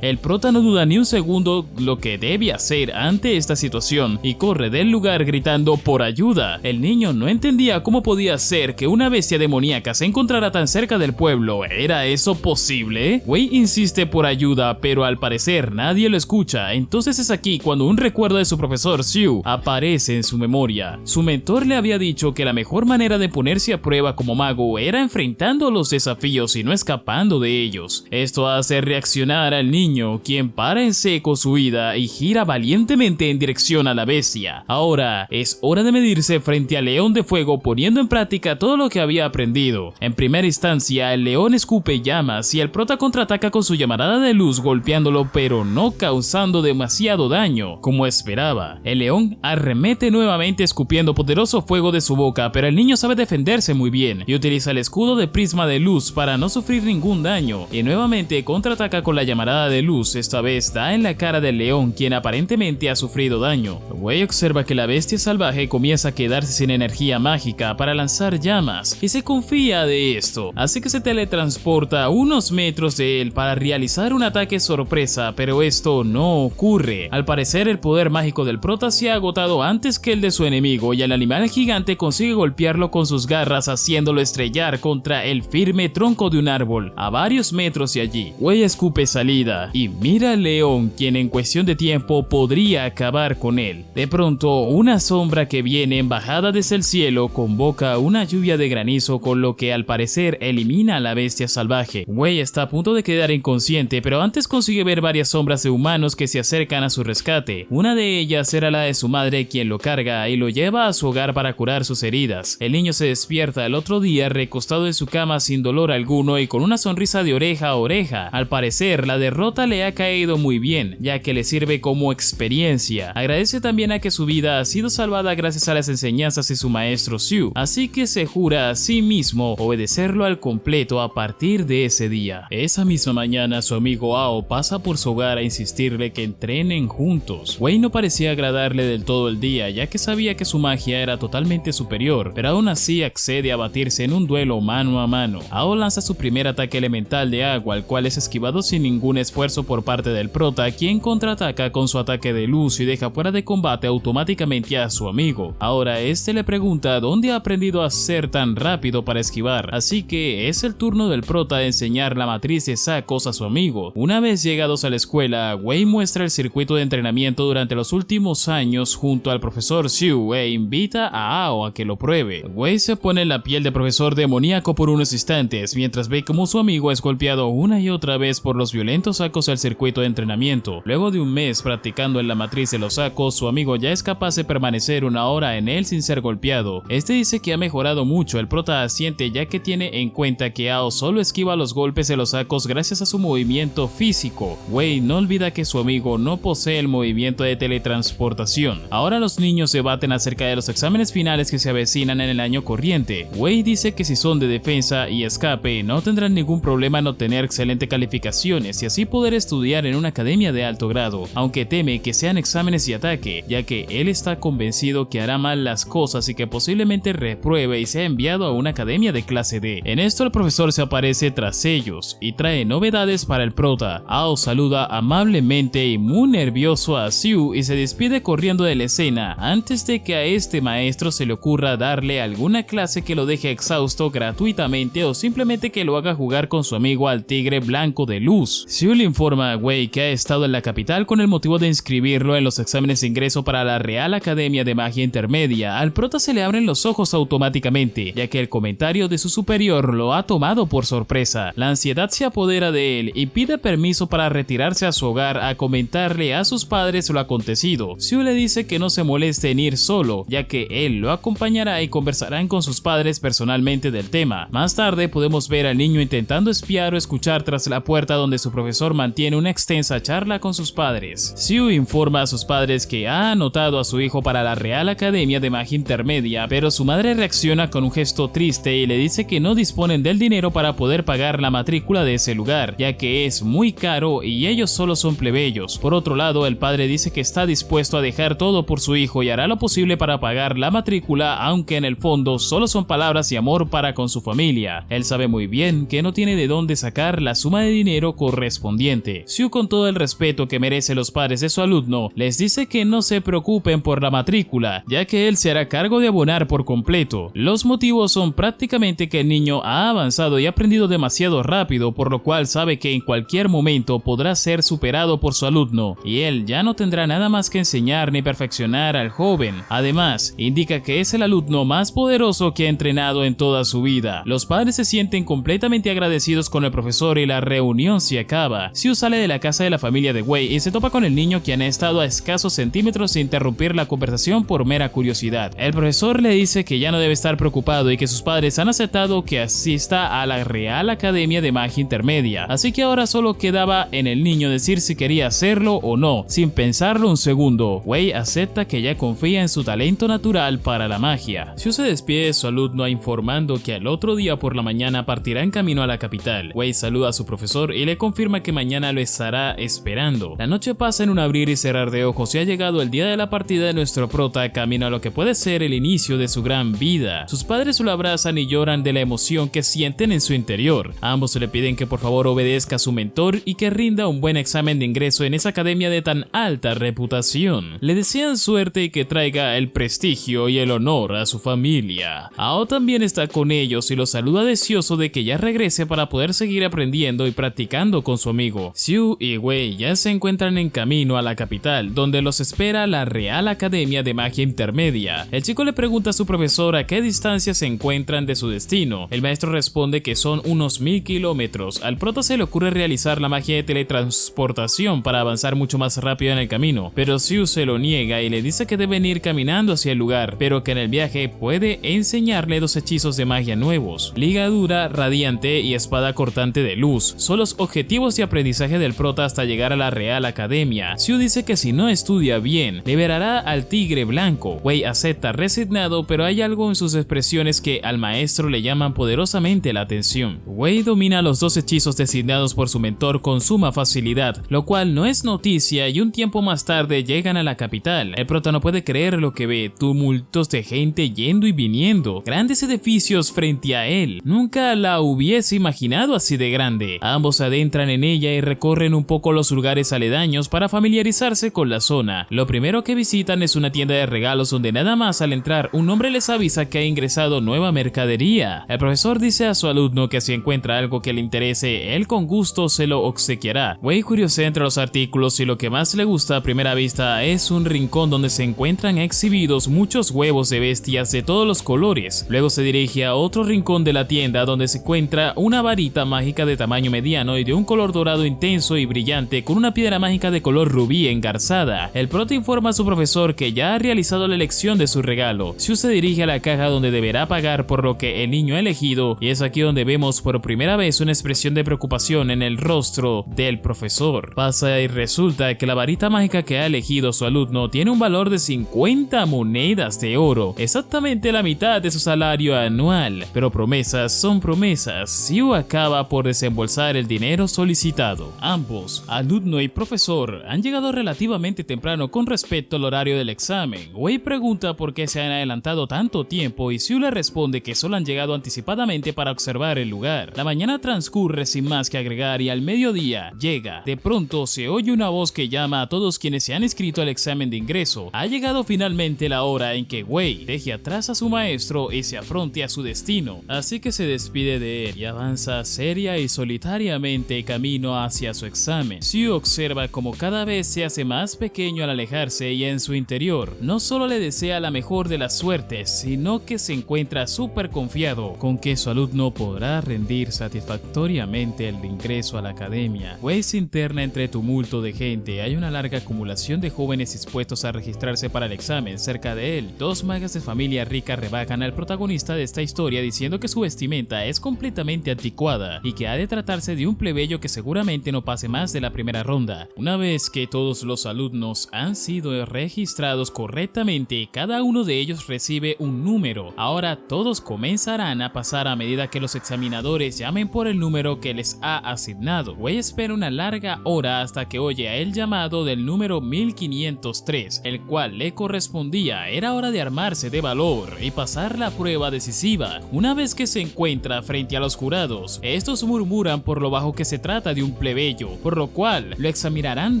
El prota no duda ni un segundo lo que debe hacer ante esta situación y corre del lugar gritando por ayuda. El niño no entendía cómo podía ser que una bestia demoníaca se encontrara tan cerca del pueblo. ¿Era eso posible? Wei insiste por ayuda, pero al parecer nadie lo escucha. Entonces es aquí cuando un recuerdo de su profesor Xiu aparece en su memoria. Su mentor le había dicho que la mejor manera de ponerse a prueba como mago era enfrentando los desafíos y no escapando de ellos. Esto hace reaccionar al niño, quien para en seco su ida y gira valientemente en dirección a la bestia. Ahora es hora de medirse frente al león de fuego, poniendo en práctica todo lo que había aprendido. En primera instancia, el león escupe llamas y el prota contraataca con su llamarada de luz, golpeándolo pero no causando demasiado daño como esperaba. El león arremete nuevamente escupiendo poderoso fuego de su boca, pero el niño sabe defenderse muy bien y utiliza el escudo de prisma de luz para no sufrir ningún daño, y nuevamente contraataca con la llamarada de luz. Esta vez da en la cara del león, quien aparentemente ha sufrido daño. Wei observa que la bestia salvaje comienza a quedarse sin energía mágica para lanzar llamas y se confía de esto, así que se teletransporta a unos metros de él para realizar un ataque sorpresa, pero esto no ocurre. Al parecer el poder mágico del prota se ha agotado antes que el de su enemigo y el animal gigante consigue golpearlo con sus garras, haciéndolo estrellar contra el firme tronco de un árbol a varios metros de allí. Wei escupe salida y mira al león, quien en cuestión de tiempo podría acabar con él. De pronto, una sombra que viene en bajada desde el cielo convoca una lluvia de granizo, con lo que al parecer elimina a la bestia salvaje. Wei está a punto de quedar inconsciente, pero antes consigue ver varias sombras de humanos que se acercan a su rescate. Una de ellas era la de su madre, quien lo carga y lo lleva a su hogar para curar sus heridas. El niño se despierta el otro día recostado en su cama sin dolor alguno y con una sonrisa de oreja a oreja. Al parecer la derrota le ha caído muy bien, ya que le sirve como experiencia. Agradece también a que su vida ha sido salvada gracias a las enseñanzas de su maestro Xiu, así que se jura a sí mismo obedecerlo al completo a partir de ese día. Esa misma mañana su amigo Ao pasa por su hogar a insistirle que entrenen juntos. Wei no parecía agradarle del todo el día, ya que sabía que su magia era totalmente superior, pero aún así accede a batirse en un duelo mano a mano. Ao lanza su primer ataque elemental de agua, el cual es esquivado sin ningún esfuerzo por parte del prota, quien contraataca con su ataque de luz y deja fuera de combate automáticamente a su amigo. Ahora este le pregunta dónde ha aprendido a ser tan rápido para esquivar, así que es el turno del prota de enseñar la matriz de sacos a su amigo. Una vez llegados a la escuela, Wei muestra el circuito de entrenamiento durante los últimos años junto al profesor Xiu e invita a Ao a que lo pruebe. Wei se pone en la piel de profesor demoníaco por unos instantes, mientras ve cómo su amigo es golpeado una y otra vez por los violentos sacos del circuito de entrenamiento. Luego de un mes practicando en la matriz de los sacos, su amigo ya es capaz de permanecer una hora en él sin ser golpeado. Este dice que ha mejorado mucho. El prota asiente, ya que tiene en cuenta que Ao solo esquiva los golpes de los sacos gracias a su movimiento físico. Wei no olvida que su amigo no posee el movimiento de teletransportación. Ahora los niños debaten acerca de los exámenes finales que se avecinan en el año corriente. Wei dice que si son de defensa y escape no tendrán ningún problema en obtener excelentes calificaciones y así poder estudiar en una academia de alto grado, aunque teme que sean exámenes de ataque, ya que él está convencido que hará mal las cosas y que posiblemente repruebe y sea enviado a una academia de clase D. En esto el profesor se aparece tras ellos y trae novedades para el prota. Ao saluda amablemente y muy nervioso a Xiu y se despide corriendo de la escena antes de que a este maestro se le ocurra darle alguna clase que lo deje exhausto gratuitamente o simplemente que lo haga jugar con su amigo al tigre blanco de luz. Xiu le informa a Wei que ha estado en la capital con el motivo de inscribirlo en los exámenes de ingreso para la Real Academia de Magia Intermedia. Al prota se le abren los ojos automáticamente, ya que el comentario de su superior lo ha tomado por sorpresa. La ansiedad se apodera de él y pide permiso para retirarse a su hogar a comentarle a sus padres lo acontecido. Xiu le dice que no se moleste en ir solo, ya que él lo acompañará y conversarán con sus padres personalmente del tema. Más tarde podemos ver al niño intentando espiar o escuchar tras la puerta donde su profesor mantiene una extensa charla con sus padres. Xiu informa a sus padres que ha anotado a su hijo para la Real Academia de Magia Intermedia, pero su madre reacciona con un gesto triste y le dice que no disponen del dinero para poder pagar la matrícula de ese lugar, ya que es muy caro y ellos solo son plebeyos. Por otro lado, el padre dice que está dispuesto a dejar todo por su hijo y hará lo posible para pagar la matrícula, aunque en el fondo solo son palabras y amor para con su familia. Él sabe muy bien que no tiene de dónde sacar la suma de dinero correspondiente. Siu, con todo el respeto que merecen los padres de su alumno, les dice que no se preocupen por la matrícula, ya que él se hará cargo de abonar por completo. Los motivos son prácticamente que el niño ha avanzado y aprendido demasiado rápido, por lo cual sabe que en cualquier momento podrá ser superado por su alumno, y él ya no tendrá nada más que enseñar ni perfeccionar al joven. Además, indica que es el alumno más poderoso que ha entrenado en toda su vida. Los padres se sienten completamente agradecidos con el profesor y la reunión se acaba. Siu sale de la casa de la familia de Wei y se topa con el niño, quien ha estado a escasos centímetros de interrumpir la conversación por mera curiosidad. El profesor le dice que ya no debe estar preocupado y que sus padres han aceptado que asista a la Real Academia de Magia Intermedia, así que ahora solo quedaba en el niño decir si quería hacerlo o no. Sin pensarlo un segundo, Wei acepta que ya confía en su talento natural para la magia. Siu se despide de su alumno informando que al otro día por la mañana partirá en camino a la capital. Wei saluda a su profesor y le confirma que mañana lo estará esperando. La noche pasa en un abrir y cerrar de ojos y ha llegado el día de la partida de nuestro prota, camino a lo que puede ser el inicio de su gran vida. Sus padres lo abrazan y lloran de la emoción que sienten en su interior. Ambos le piden que por favor obedezca a su mentor y que rinda un buen examen de ingreso en esa academia de tan alta reputación. Le desean suerte y que traiga el prestigio y el honor a su familia. Ao también está con ellos y los saluda deseoso de que ya regrese para poder seguir aprendiendo y practicando con su amigo. Siu y Wei ya se encuentran en camino a la capital, donde los espera la Real Academia de Magia Intermedia. El chico le pregunta a su profesor a qué distancia se encuentran de su destino. El maestro responde que son unos 1000 kilómetros. Al prota se le ocurre realizar la magia de teletransportación para avanzar mucho más rápido en el camino, pero Siu se lo niega y le dice que deben ir caminando hacia el lugar, pero que en el viaje puede enseñarle 2 hechizos de magia nuevos: ligadura radiante y espada cortante de luz. Son los objetivos de aprendizaje del prota hasta llegar a la Real Academia. Siu dice que si no estudia bien, liberará al tigre blanco. Wei acepta resignado, pero hay algo en sus expresiones que al maestro le llaman poderosamente la atención. Wei domina los 2 hechizos designados por su mentor con suma facilidad, lo cual no es noticia, y un tiempo más tarde llegan a la capital. El prota no puede creer lo que ve: tumultos de gente yendo y viniendo, grandes edificios frente a él. Nunca la hubiese imaginado así de grande. Ambos se adentran en ella y recorren un poco los lugares aledaños para familiarizarse con la zona. Lo primero que visitan es una tienda de regalos donde nada más al entrar un hombre les avisa que ha ingresado nueva mercadería. El profesor dice a su alumno que si encuentra algo que le interese, él con gusto se lo obsequiará. Wei curiosea entre los artículos y lo que más le gusta a primera vista es un rincón donde se encuentran exhibidos muchos huevos de bestias de todos los colores. Luego se dirige a otro rincón de la tienda donde se encuentra una varita mágica de tamaño mediano y de un color dorado intenso y brillante con una piedra mágica de color rubí engarzada. El prota informa a su profesor que ya ha realizado la elección de su regalo. Siu se dirige a la caja donde deberá pagar por lo que el niño ha elegido, y es aquí donde vemos por primera vez una expresión de preocupación en el rostro del profesor. Pasa y resulta que la varita mágica que ha elegido su alumno tiene un valor de 50 monedas de oro, exactamente la mitad de su salario anual. Pero promesas son promesas. Siu acaba por desembolsar el dinero solicitado. Ambos, alumno y profesor, han llegado relativamente temprano con respecto al horario del examen. Wei pregunta por qué se han adelantado tanto tiempo y Siu le responde que solo han llegado anticipadamente para observar el lugar. La mañana transcurre sin más que agregar y al mediodía llega. De pronto se oye una voz que llama a todos quienes se han inscrito al examen de ingreso. Ha llegado finalmente la hora en que Wei deje atrás a su maestro y se afronte a su destino. Así que se despide de él y avanza seria y solitariamente camino hacia su examen. Siu observa como cada vez se hace más pequeño al alejarse, y en su interior no solo le desea la mejor de las suertes, sino que se encuentra súper confiado con que su alumno podrá rendir satisfactoriamente el ingreso a la academia. Wei se interna entre tumulto de gente. Hay una larga acumulación de jóvenes dispuestos a registrarse para el examen. Cerca de él, 2 magas de familia rica rebajan al protagonista de esta historia diciendo que su vestimenta es completamente anticuada y que ha de tratarse de un plebeyo que seguramente no pase más de la primera ronda. Una vez que todos los alumnos han sido registrados correctamente, cada uno de ellos recibe un número. Ahora todos comenzarán a pasar a medida que los examinadores llamen por el número que les ha asignado. Wei espera una larga hora hasta que oye el llamado del número 1503, el cual le correspondía. Era hora de armarse de valor y pasar la prueba decisiva. Una vez que se encuentra frente a los jurados, estos murmuran por lo bajo que se trata de un plebeyo, por lo cual lo examinarán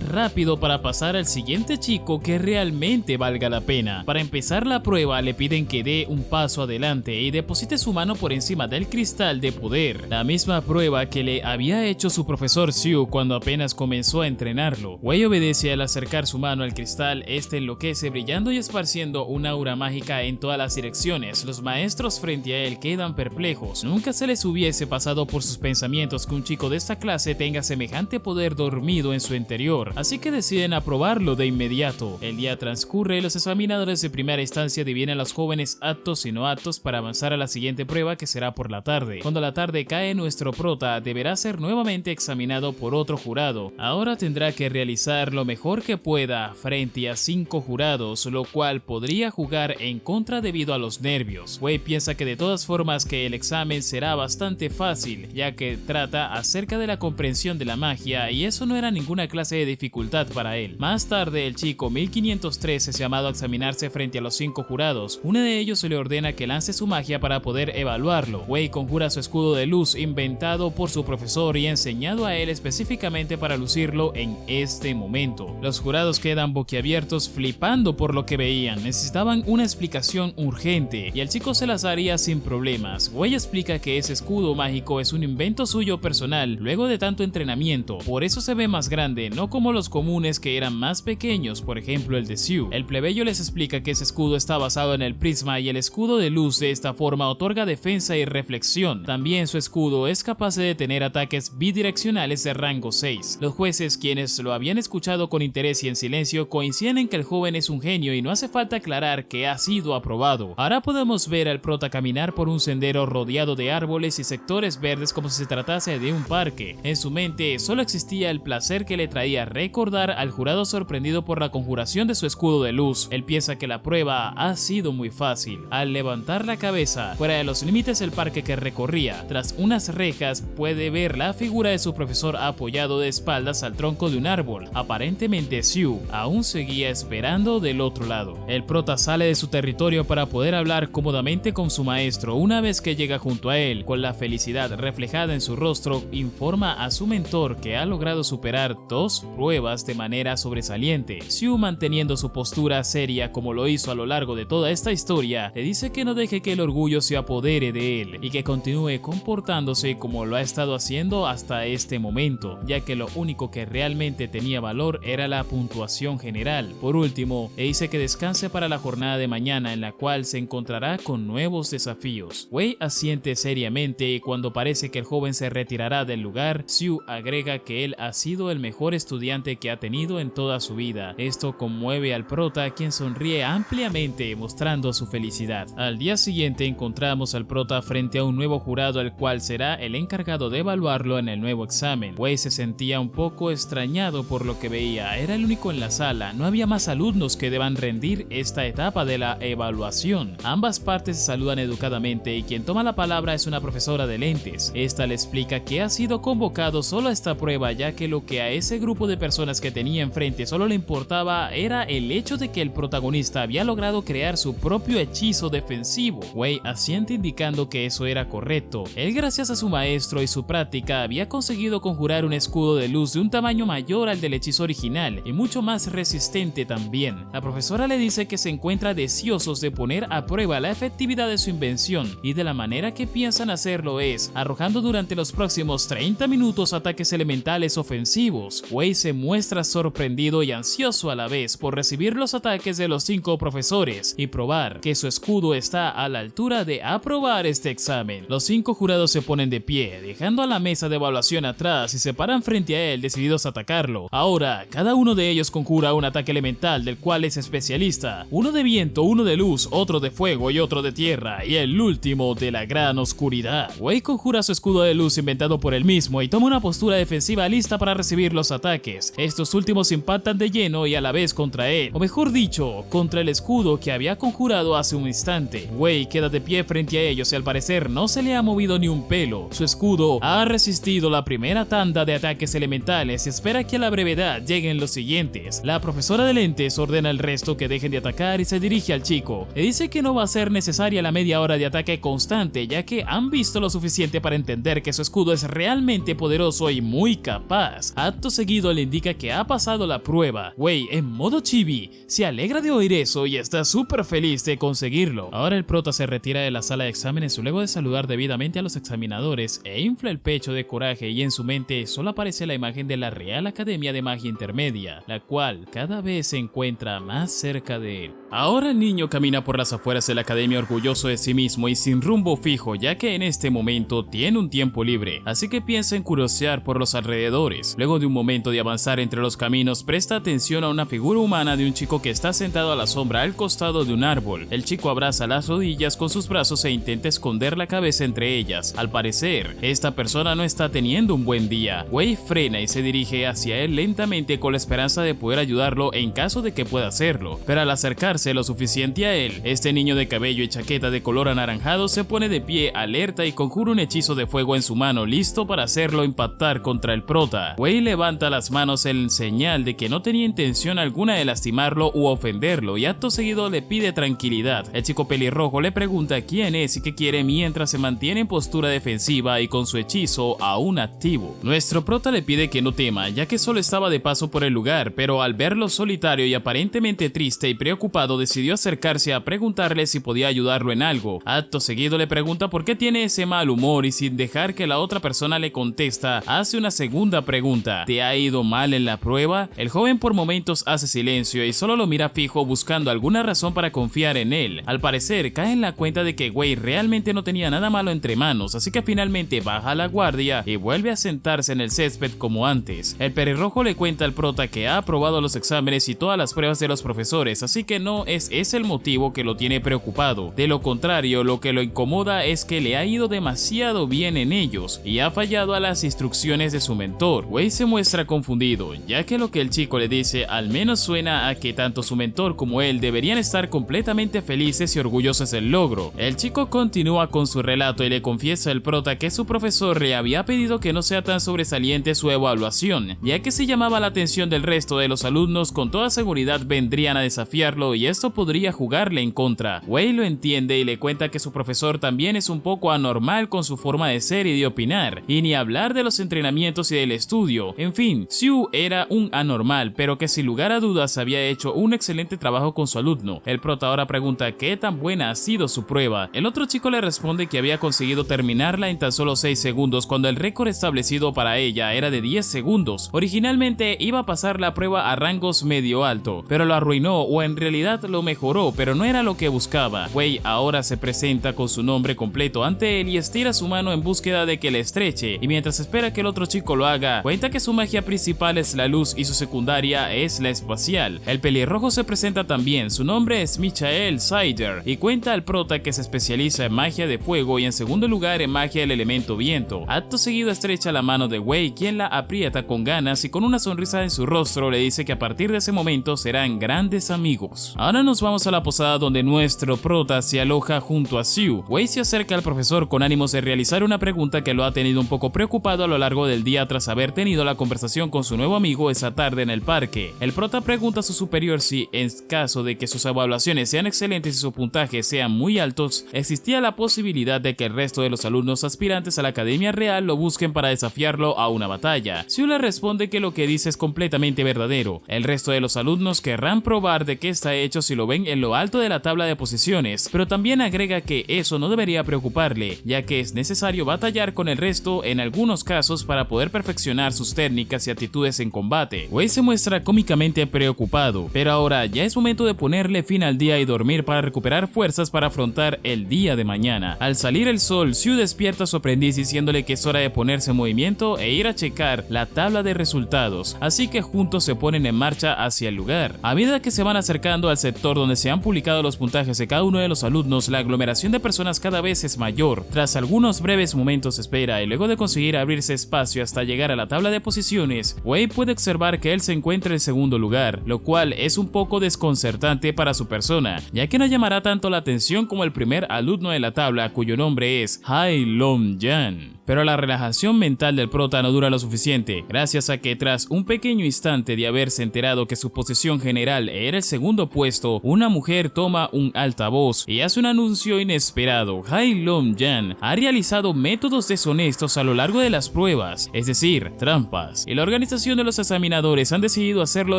rápido para pasar al siguiente chico que realmente valga la pena. Para empezar la prueba le piden que dé un paso adelante y deposite su mano por encima del cristal de poder, la misma prueba que le había hecho su profesor Xiu cuando apenas comenzó a entrenarlo. Wei obedece al acercar su mano al cristal. Este enloquece brillando y esparciendo una aura mágica en todas las direcciones. Los maestros frente a él quedan perplejos. Nunca se les hubiese pasado por sus pensamientos que un chico de esta clase tenga semejante poder dormido en su interior, así que deciden aprobarlo de inmediato. El día transcurre y los examinadores de primera instancia dividen a los jóvenes aptos y no aptos para avanzar a la siguiente prueba, que será por la tarde. Cuando la tarde cae, nuestro prota deberá ser nuevamente examinado por otro jurado. Ahora tendrá que realizar lo mejor que pueda frente a 5 jurados, lo cual podría jugar en contra debido a los nervios. Wei piensa que de todas formas que el examen será bastante fácil, ya que trata acerca de la comprensión de la magia y eso no era ninguna clase de dificultad para él. Más tarde, el chico 1503 es llamado a examinarse frente a los 5 jurados. Uno de ellos le ordena que lance su magia para poder evaluarlo. Wei conjura su escudo de luz inventado por su profesor y enseñado a él específicamente para lucirlo en este momento. Los jurados quedan boquiabiertos flipando por lo que veían. Necesitaban una explicación urgente y el chico se las haría sin problemas. Wei explica que ese escudo mágico es un invento suyo personal luego de tanto entrenamiento, por eso se ve más grande, no como los comunes que eran más pequeños, por ejemplo el de Xiu. El plebeyo les explica que ese escudo está basado en el prisma y el escudo de luz de esta forma otorga defensa y reflexión. También su escudo es capaz de detener ataques bidireccionales de rango 6. Los jueces, quienes lo habían escuchado con interés y en silencio, coinciden en que el joven es un genio y no hace falta aclarar que ha sido aprobado. Ahora podemos ver al prota caminar por un sendero rodeado de árboles y sectores verdes como si se tratase de un parque. En su mente solo existía el placer que le traía recordar al jurado sorprendido por la conjuración de su escudo de luz. Él piensa que la prueba ha sido muy fácil. Al levantar la cabeza, fuera de los límites del parque que recorría, tras unas rejas puede ver la figura de su profesor apoyado de espaldas al tronco de un árbol. Aparentemente Xiu aún seguía esperando del otro lado. El prota sale de su territorio para poder hablar cómodamente con su maestro. Una vez que llega junto a él, con la felicidad reflejada en su rostro, informa a su mentor que ha logrado superar 2 pruebas de manera sobresaliente. Xiu, manteniendo su postura seria como lo hizo a lo largo de toda esta historia, le dice que no deje que el orgullo se apodere de él y que continúe comportándose como lo ha estado haciendo hasta este momento, ya que lo único que realmente tenía valor era la puntuación general. Por último, le dice que descanse para la jornada de mañana, en la cual se encontrará con nuevos desafíos. Wei asiente seriamente y cuando parece que el joven se retirará del lugar, Xiu agrega que él ha sido el mejor estudiante que ha tenido en toda su vida. Esto conmueve al prota, quien sonríe ampliamente mostrando su felicidad. Al día siguiente encontramos al prota frente a un nuevo jurado, el cual será el encargado de evaluarlo en el nuevo examen. Wei se sentía un poco extrañado por lo que veía. Era el único en la sala, no había más alumnos que deban rendir esta etapa de la evaluación. Ambas partes se saludan educadamente y quien toma la palabra es una profesora de lentes. Esta le explica que ha sido convocado solo a esta prueba, ya que lo que a ese grupo de personas que tenía enfrente solo le importaba era el hecho de que el protagonista había logrado crear su propio hechizo defensivo. Wei asiente indicando que eso era correcto. Él, gracias a su maestro y su práctica, había conseguido conjurar un escudo de luz de un tamaño mayor al del hechizo original y mucho más resistente también. La profesora le dice que se encuentra deseosos de poner a prueba la efectividad de su invención y de la manera que piensan hacerlo es arrojando durante los próximos 30 minutos ataques elementales ofensivos. Wei se muestra sorprendido y ansioso a la vez por recibir los ataques de los 5 profesores y probar que su escudo está a la altura de aprobar este examen. Los 5 jurados se ponen de pie, dejando a la mesa de evaluación atrás y se paran frente a él decididos a atacarlo. Ahora, cada uno de ellos conjura un ataque elemental del cual es especialista. Uno de viento, uno de luz, otro de fuego y otro de tierra, y el último de la gran oscuridad. Wei conjura su escudo de luz inventado por él mismo y toma una postura defensiva lista para recibir los ataques. Estos últimos impactan de lleno y a la vez contra él, o mejor dicho, contra el escudo que había conjurado hace un instante. Wei queda de pie frente a ellos y al parecer no se le ha movido ni un pelo. cielo. Su escudo ha resistido la primera tanda de ataques elementales y espera que a la brevedad lleguen los siguientes. La profesora de lentes ordena al resto que dejen de atacar y se dirige al chico. Le dice que no va a ser necesaria la media hora de ataque constante, ya que han visto lo suficiente para entender que su escudo es realmente poderoso y muy capaz. Acto seguido le indica que ha pasado la prueba. Wei, en modo chibi, se alegra de oír eso y está súper feliz de conseguirlo. Ahora el prota se retira de la sala de exámenes luego de saludar debidamente a los examinadores e infla el pecho de coraje, y en su mente solo aparece la imagen de la Real Academia de Magia Intermedia, la cual cada vez se encuentra más cerca de él. Ahora el niño camina por las afueras de la academia orgulloso de sí mismo y sin rumbo fijo, ya que en este momento tiene un tiempo libre, así que piensa en curiosear por los alrededores. Luego de un momento de avanzar entre los caminos, presta atención a una figura humana de un chico que está sentado a la sombra al costado de un árbol. El chico abraza las rodillas con sus brazos e intenta esconder la cabeza entre ellas. Al parecer, esta persona no está teniendo un buen día. Wei frena y se dirige hacia él lentamente con la esperanza de poder ayudarlo en caso de que pueda hacerlo, pero al acercarse lo suficiente a él, este niño de cabello y chaqueta de color anaranjado se pone de pie alerta y conjura un hechizo de fuego en su mano, listo para hacerlo impactar contra el prota. Wei levanta las manos en señal de que no tenía intención alguna de lastimarlo u ofenderlo, y acto seguido le pide tranquilidad. El chico pelirrojo le pregunta quién es y qué quiere mientras se mantiene en postura defensiva y con su hechizo aún activo. Nuestro prota le pide que no tema, ya que solo estaba de paso por el lugar, pero al verlo solitario y aparentemente triste y preocupado, decidió acercarse a preguntarle si podía ayudarlo en algo. Acto seguido le pregunta por qué tiene ese mal humor y sin dejar que la otra persona le contesta, hace una segunda pregunta: ¿te ha ido mal en la prueba? El joven por momentos hace silencio y solo lo mira fijo buscando alguna razón para confiar en él. Al parecer cae en la cuenta de que Wei realmente no tenía nada malo entre manos, así que finalmente baja la guardia y vuelve a sentarse en el césped como antes. El pelirrojo le cuenta al prota que ha aprobado los exámenes y todas las pruebas de los profesores, así que no es ese el motivo que lo tiene preocupado. De lo contrario, lo que lo incomoda es que le ha ido demasiado bien en ellos y ha fallado a las instrucciones de su mentor. Wei se muestra confundido, ya que lo que el chico le dice al menos suena a que tanto su mentor como él deberían estar completamente felices y orgullosos del logro. El chico continúa con su relato y le confiesa al prota que su profesor le había pedido que no sea tan sobresaliente su evaluación, ya que si llamaba la atención del resto de los alumnos con toda seguridad vendrían a desafiarlo y esto podría jugarle en contra. Wei lo entiende y le cuenta que su profesor también es un poco anormal con su forma de ser y de opinar, y ni hablar de los entrenamientos y del estudio. En fin, Xiu era un anormal, pero que sin lugar a dudas había hecho un excelente trabajo con su alumno. El prota ahora pregunta qué tan buena ha sido su prueba. El otro chico le responde que había conseguido terminarla en tan solo 6 segundos cuando el récord establecido para ella era de 10 segundos. Originalmente iba a pasar la prueba a rangos medio alto, pero lo arruinó, o en realidad lo mejoró, pero no era lo que buscaba. Wei ahora se presenta con su nombre completo ante él y estira su mano en búsqueda de que le estreche, y mientras espera que el otro chico lo haga, cuenta que su magia principal es la luz y su secundaria es la espacial. El pelirrojo se presenta también, su nombre es Michael Sider, y cuenta al prota que se especializa en magia de fuego y en segundo lugar en magia del elemento viento. Acto seguido estrecha la mano de Wei, quien la aprieta con ganas y con una sonrisa en su rostro le dice que a partir de ese momento serán grandes amigos. Ahora nos vamos a la posada donde nuestro prota se aloja junto a Xiu. Wei se acerca al profesor con ánimos de realizar una pregunta que lo ha tenido un poco preocupado a lo largo del día tras haber tenido la conversación con su nuevo amigo esa tarde en el parque. El prota pregunta a su superior si, en caso de que sus evaluaciones sean excelentes y sus puntajes sean muy altos, existía la posibilidad de que el resto de los alumnos aspirantes a la Academia Real lo busquen para desafiarlo a una batalla. Xiu le responde que lo que dice es completamente verdadero. El resto de los alumnos querrán probar de qué está hecho si lo ven en lo alto de la tabla de posiciones, pero también agrega que eso no debería preocuparle, ya que es necesario batallar con el resto en algunos casos para poder perfeccionar sus técnicas y actitudes en combate. Wei se muestra cómicamente preocupado, pero ahora ya es momento de ponerle fin al día y dormir para recuperar fuerzas para afrontar el día de mañana. Al salir el sol, Xiu despierta a su aprendiz diciéndole que es hora de ponerse en movimiento e ir a checar la tabla de resultados, así que juntos se ponen en marcha hacia el lugar. A medida que se van acercando al sector donde se han publicado los puntajes de cada uno de los alumnos, la aglomeración de personas cada vez es mayor. Tras algunos breves momentos de espera y luego de conseguir abrirse espacio hasta llegar a la tabla de posiciones, Wei puede observar que él se encuentra en segundo lugar, lo cual es un poco desconcertante para su persona, ya que no llamará tanto la atención como el primer alumno de la tabla, cuyo nombre es Hai Lom-Yan. Pero la relajación mental del prota no dura lo suficiente, gracias a que tras un pequeño instante de haberse enterado que su posición general era el segundo puesto, una mujer toma un altavoz y hace un anuncio inesperado. Hai Lom-Yan ha realizado métodos deshonestos a lo largo de las pruebas, es decir, trampas, y la organización de los examinadores han decidido hacerlo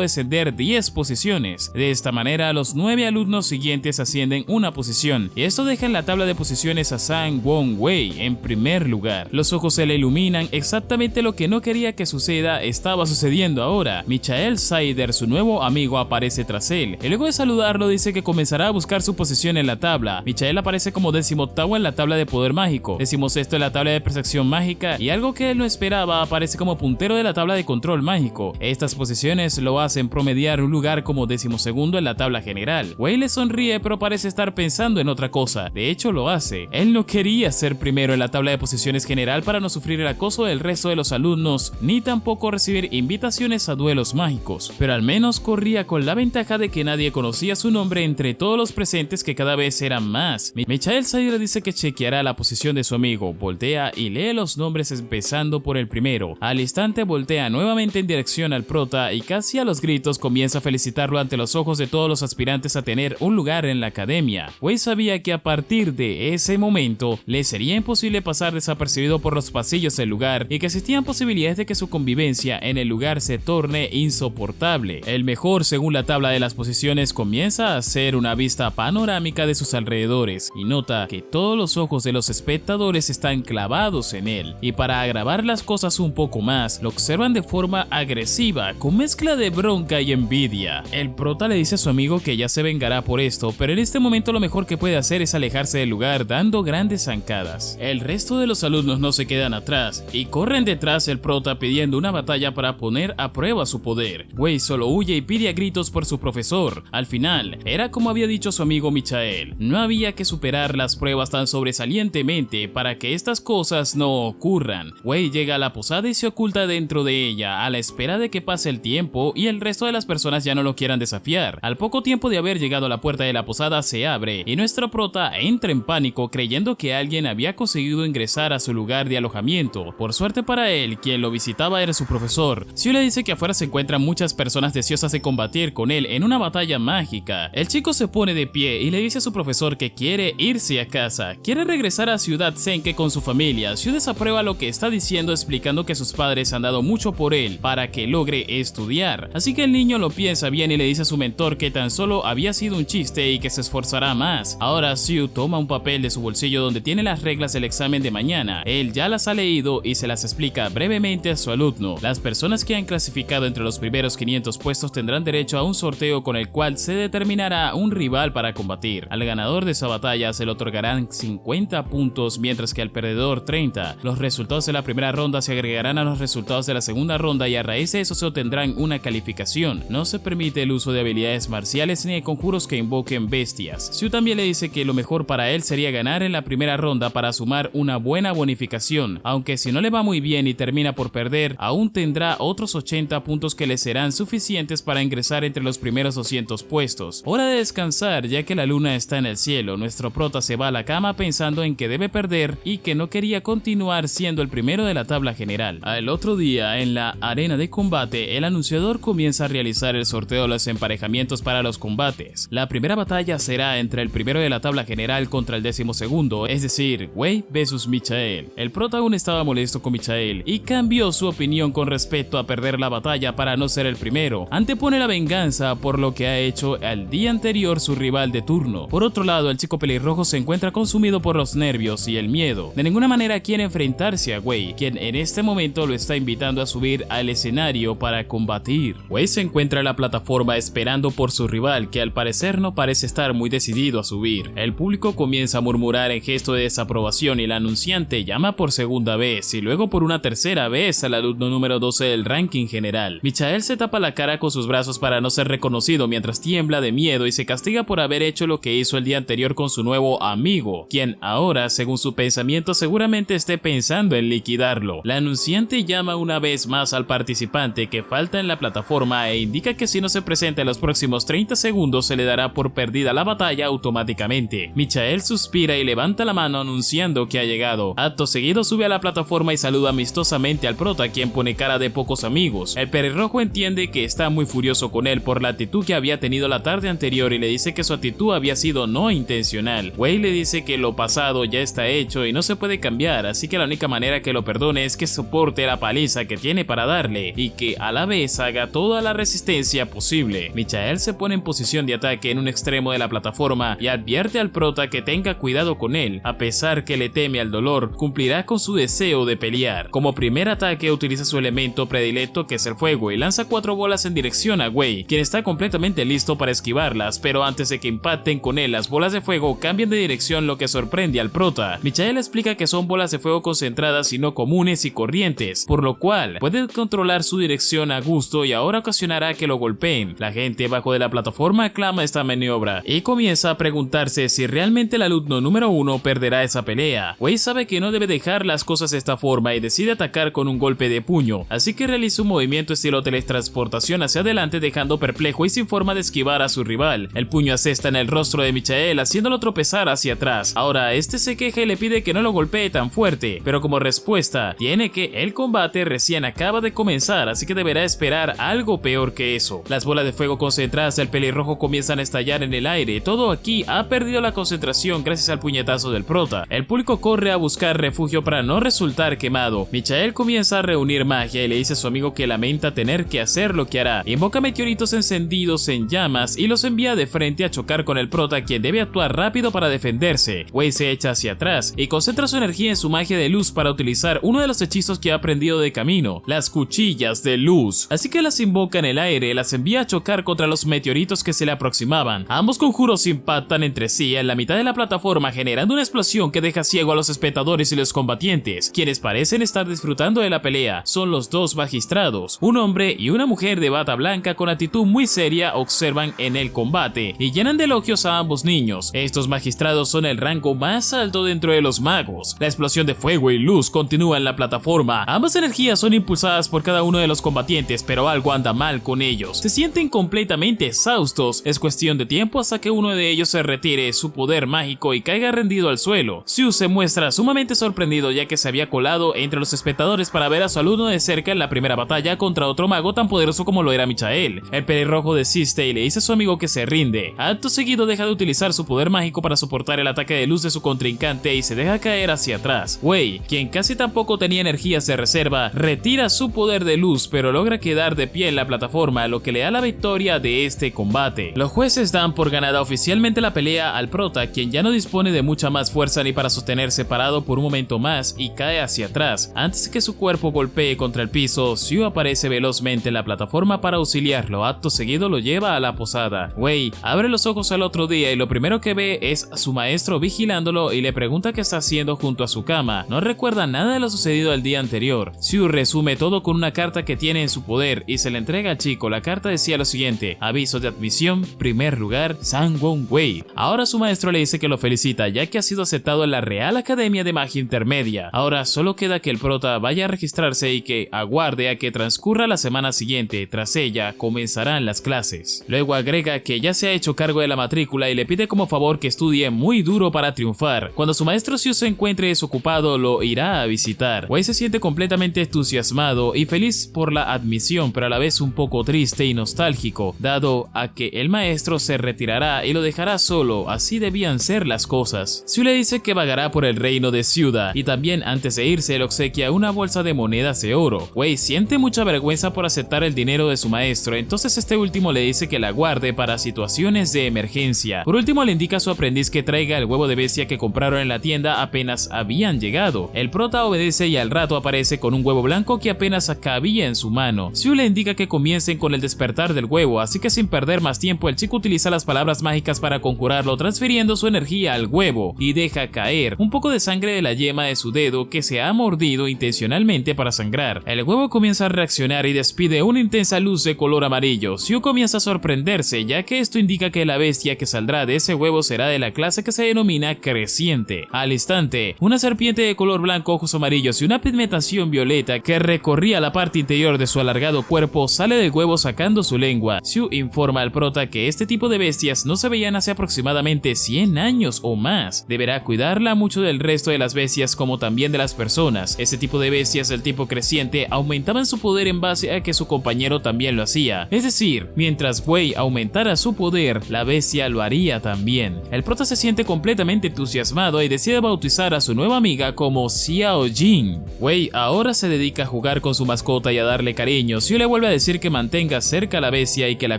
descender 10 posiciones. De esta manera, los 9 alumnos siguientes ascienden una posición, y esto deja en la tabla de posiciones a Sang Won-wei en primer lugar. Los ojos se le iluminan, exactamente lo que no quería que suceda estaba sucediendo ahora. Michael Saider, su nuevo amigo, aparece tras él, y luego de saludarlo dice que comenzará a buscar su posición en la tabla. Michael aparece como 18º en la tabla de poder mágico, 16º en la tabla de percepción mágica, y algo que él no esperaba, aparece como puntero de la tabla de control mágico. Estas posiciones lo hacen promediar un lugar como 12º en la tabla general. Wei le sonríe, pero parece estar pensando en otra cosa. De hecho, lo hace. Él no quería ser primero en la tabla de posiciones general para no sufrir el acoso del resto de los alumnos, ni tampoco recibir invitaciones a duelos mágicos, pero al menos corría con la ventaja de que nadie conocía su nombre entre todos los presentes, que cada vez eran más. Michael Saider dice que chequeará la posición de su amigo, voltea y lee los nombres empezando por el primero. Al instante voltea nuevamente en dirección al prota y casi a los gritos comienza a felicitarlo ante los ojos de todos los aspirantes a tener un lugar en la academia. Wei sabía que a partir de ese momento le sería imposible pasar desapercibido por los pasillos del lugar y que existían posibilidades de que su convivencia en el lugar se torne insoportable. El mejor, según la tabla de las posiciones, comienza a hacer una vista panorámica de sus alrededores y nota que todos los ojos de los espectadores están clavados en él, y para agravar las cosas un poco más, lo observan de forma agresiva, con mezcla de bronca y envidia. El prota le dice a su amigo que ya se vengará por esto, pero en este momento lo mejor que puede hacer es alejarse del lugar dando grandes zancadas. El resto de los alumnos no se quedan atrás y corren detrás del prota pidiendo una batalla para poner a prueba su poder. Wei solo huye y pide a gritos por su profesor. Al final, era como había dicho su amigo Michael, no había que superar las pruebas tan sobresalientemente para que estas cosas no ocurran. Wei llega a la posada y se oculta dentro de ella a la espera de que pase el tiempo y el resto de las personas ya no lo quieran desafiar. Al poco tiempo de haber llegado a la puerta de la posada se abre y nuestro prota entra en pánico creyendo que alguien había conseguido ingresar a su lugar de alojamiento. Por suerte para él, quien lo visitaba era su profesor. Xiu le dice que afuera se encuentran muchas personas deseosas de combatir con él en una batalla mágica. El chico se pone de pie y le dice a su profesor que quiere irse a casa, quiere regresar a Ciudad Senke con su familia. Xiu desaprueba lo que está diciendo, explicando que sus padres han dado mucho por él para que logre estudiar. Así que el niño lo piensa bien y le dice a su mentor que tan solo había sido un chiste y que se esforzará más. Ahora Xiu toma un papel de su bolsillo donde tiene las reglas del examen de mañana. Él ya las ha leído y se las explica brevemente a su alumno. Las personas que han clasificado entre los primeros 500 puestos tendrán derecho a un sorteo con el cual se determinará un rival para combatir. Al ganador de esa batalla se le otorgarán 50 puntos, mientras que al perdedor 30. Los resultados de la primera ronda se agregarán a los resultados de la segunda ronda y a raíz de eso se obtendrán una calificación. No se permite el uso de habilidades marciales ni de conjuros que invoquen bestias. Xiu también le dice que lo mejor para él sería ganar en la primera ronda para sumar una buena bonificación, aunque si no le va muy bien y termina por perder, aún tendrá otros 80 puntos que le serán suficientes para ingresar entre los primeros 200 puestos. Hora de descansar, ya que la luna está en el cielo. Nuestro prota se va a la cama pensando en que debe perder y que no quería continuar siendo el primero de la tabla general. Al otro día, en la arena de combate, el anunciador comienza a realizar el sorteo de los emparejamientos para los combates. La primera batalla será entre el primero de la tabla general contra el 12º, es decir, Wei versus Michael. El prota aún estaba molesto con Michael y cambió su opinión con respecto a perder la batalla para no ser el primero. Antepone la venganza por lo que ha hecho al día anterior su rival de turno. Por otro lado, el chico pelirrojo se encuentra consumido por los nervios y el miedo. De ninguna manera quiere enfrentarse a Wei, quien en este momento lo está invitando a subir al escenario para combatir. Wei se encuentra en la plataforma esperando por su rival, que al parecer no parece estar muy decidido a subir. El público comienza a murmurar en gesto de desaprobación y el anunciante llama por segunda vez y luego por una tercera vez al alumno número 12 del ranking general. Michael se tapa la cara con sus brazos para no ser reconocido mientras tiembla de miedo y se castiga por haber hecho lo que hizo el día anterior con su nuevo amigo, quien ahora, según su pensamiento, seguramente esté pensando en liquidarlo. La anunciante llama una vez más al participante que falta en la plataforma e indica que si no se presenta en los próximos 30 segundos se le dará por perdida la batalla automáticamente. Michael suspira y levanta la mano anunciando que ha llegado. Acto seguido sube a la plataforma y saluda amistosamente al prota, quien pone cara de pocos amigos. El pelirrojo entiende que está muy furioso con él por la actitud que había tenido la tarde anterior y le dice que su actitud había sido no intencional. Wei le dice que lo pasado ya está hecho y no se puede cambiar, así que la única manera que lo perdone es que soporte la paliza que tiene para darle y que a la vez haga toda la resistencia posible. Michael se pone en posición de ataque en un extremo de la plataforma y advierte al prota que tenga cuidado con él. A pesar que le teme al dolor, cumplirá con su deseo de pelear. Como primer ataque utiliza su elemento predilecto, que es el fuego, y lanza 4 bolas en dirección a Wei, quien está completamente listo para esquivarlas, pero antes de que impacten con él, las bolas de fuego cambian de dirección, lo que sorprende al prota. Michael explica que son bolas de fuego concentradas y no comunes y corrientes, por lo cual puede controlar su dirección a gusto y ahora ocasionará que lo golpeen. La gente bajo de la plataforma aclama esta maniobra y comienza a preguntarse si realmente el alumno número 1 perderá esa pelea. Wei sabe que no debe dejar las cosas de esta forma y decide atacar con un golpe de puño, así que realiza un movimiento estilo teletransportación hacia adelante, dejando perplejo y sin forma de esquivar a su rival. El puño asesta en el rostro de Michael, haciéndolo tropezar hacia atrás. Ahora este se queja y le pide que no lo golpee tan fuerte, pero como respuesta tiene que el combate recién acaba de comenzar, así que deberá esperar algo peor que eso. Las bolas de fuego concentradas del pelirrojo comienzan a estallar en el aire. Todo aquí ha perdido la concentración gracias al puñetazo del prota. El público corre a buscar refugio para no resultar quemado. Michael comienza a reunir magia y le dice a su amigo que lamenta tener que hacer lo que hará. Invoca meteoritos encendidos en llamas y los envía de frente a chocar con el prota, quien debe actuar rápido para defenderse. Wei se echa hacia atrás y concentra su energía en su magia de luz para utilizar uno de los hechizos que ha aprendido de camino, las cuchillas de luz. Así que las invoca en el aire y las envía a chocar contra los meteoritos que se le aproximaban. Ambos conjuros impactan entre sí en la mitad de la plataforma, generando una explosión que deja ciego a los espectadores y los combatientes. Quienes parecen estar disfrutando de la pelea son los dos magistrados. Un hombre y una mujer de bata blanca con actitud muy seria observan en el combate y llenan de elogios a ambos niños. Estos magistrados son el rango más alto dentro de los magos. La explosión de fuego y luz continúa en la plataforma. Ambas energías son impulsadas por cada uno de los combatientes, pero algo anda mal con ellos. Se sienten completamente exhaustos. Es cuestión de tiempo hasta que uno de ellos se retire su poder mágico y caiga rendido al suelo. Xiu se muestra sumamente sorprendido, ya que se había colado entre los espectadores para ver a su alumno de cerca en la primera batalla contra otro mago tan poderoso como lo era Michael. El pelirrojo desiste y le dice a su amigo que se rinde. Acto seguido deja de utilizar su poder mágico para soportar el ataque de luz de su contrincante y se deja caer hacia atrás. Wei, quien casi tampoco tenía energías de reserva, retira su poder de luz, pero logra quedar de pie en la plataforma, lo que le da la victoria de este combate. Los jueces dan por ganada oficialmente la pelea al prota, quien ya no dispone de mucha más fuerza ni para sostenerse parado por un momento más y cae hacia atrás. Antes de que su cuerpo golpee contra el piso, Xiu aparece velozmente en la plataforma para auxiliarlo. Acto seguido lo lleva a la posada. Wei abre los ojos al otro día y lo primero que ve es a su maestro vigilándolo y le pregunta qué está haciendo junto a su cama. No recuerda nada de lo sucedido el día anterior. Xiu resume todo con una carta que tiene en su poder y se la entrega al chico. La carta decía lo siguiente: aviso de admisión, primer lugar, Sang-Won Wei. Ahora su maestro le dice que lo felicita, ya que ha sido aceptado en la Real Academia de Magia Intermedia. Ahora solo queda que el prota vaya a registrarse y que aguarde a que transcurra la semana siguiente. Tras ella comenzarán las clases. Luego agrega que ya se ha hecho cargo de la matrícula y le pide como favor que estudie muy duro para triunfar. Cuando su maestro Xiu se encuentre desocupado, lo irá a visitar. Wei se siente completamente entusiasmado y feliz por la admisión, pero a la vez un poco triste y nostálgico, dado a que el maestro se retirará y lo dejará solo. Así debían ser las cosas. Xiu le dice que vagará por el reino de Ciudad y también antes de irse le obsequia una bolsa de monedas de oro. Wei siente mucha vergüenza por aceptar el dinero de su maestro, entonces este último le dice que la guarde para situaciones de emergencia. Por último le indica a su aprendiz que traiga el huevo de bestia que compraron en la tienda apenas habían llegado. El prota obedece y al rato aparece con un huevo blanco que apenas cabía en su mano. Xiu le indica que comiencen con el despertar del huevo, así que sin perder más tiempo el chico utiliza las palabras mágicas para conjurarlo, transfiriendo su energía al huevo y deja caer un poco de sangre de la yema de su dedo que se ha mordido intencionalmente para sangrar. El huevo comienza a reaccionar y despide una intensa luz de color amarillo. Xiu comienza a sorprenderse, ya que esto indica que la bestia que saldrá de ese huevo será de la clase que se denomina creciente. Al instante, una serpiente de color blanco, ojos amarillos y una pigmentación violeta que recorría la parte interior de su alargado cuerpo sale del huevo sacando su lengua. Xiu informa al prota que este tipo de bestias no se veían hace aproximadamente 100 años o más. Deberá cuidarla mucho tanto del resto de las bestias como también de las personas. Este tipo de bestias del tipo creciente aumentaban su poder en base a que su compañero también lo hacía. Es decir, mientras Wei aumentara su poder, la bestia lo haría también. El prota se siente completamente entusiasmado y decide bautizar a su nueva amiga como Xiao Jing. Wei ahora se dedica a jugar con su mascota y a darle cariño. Xiao le vuelve a decir que mantenga cerca a la bestia y que la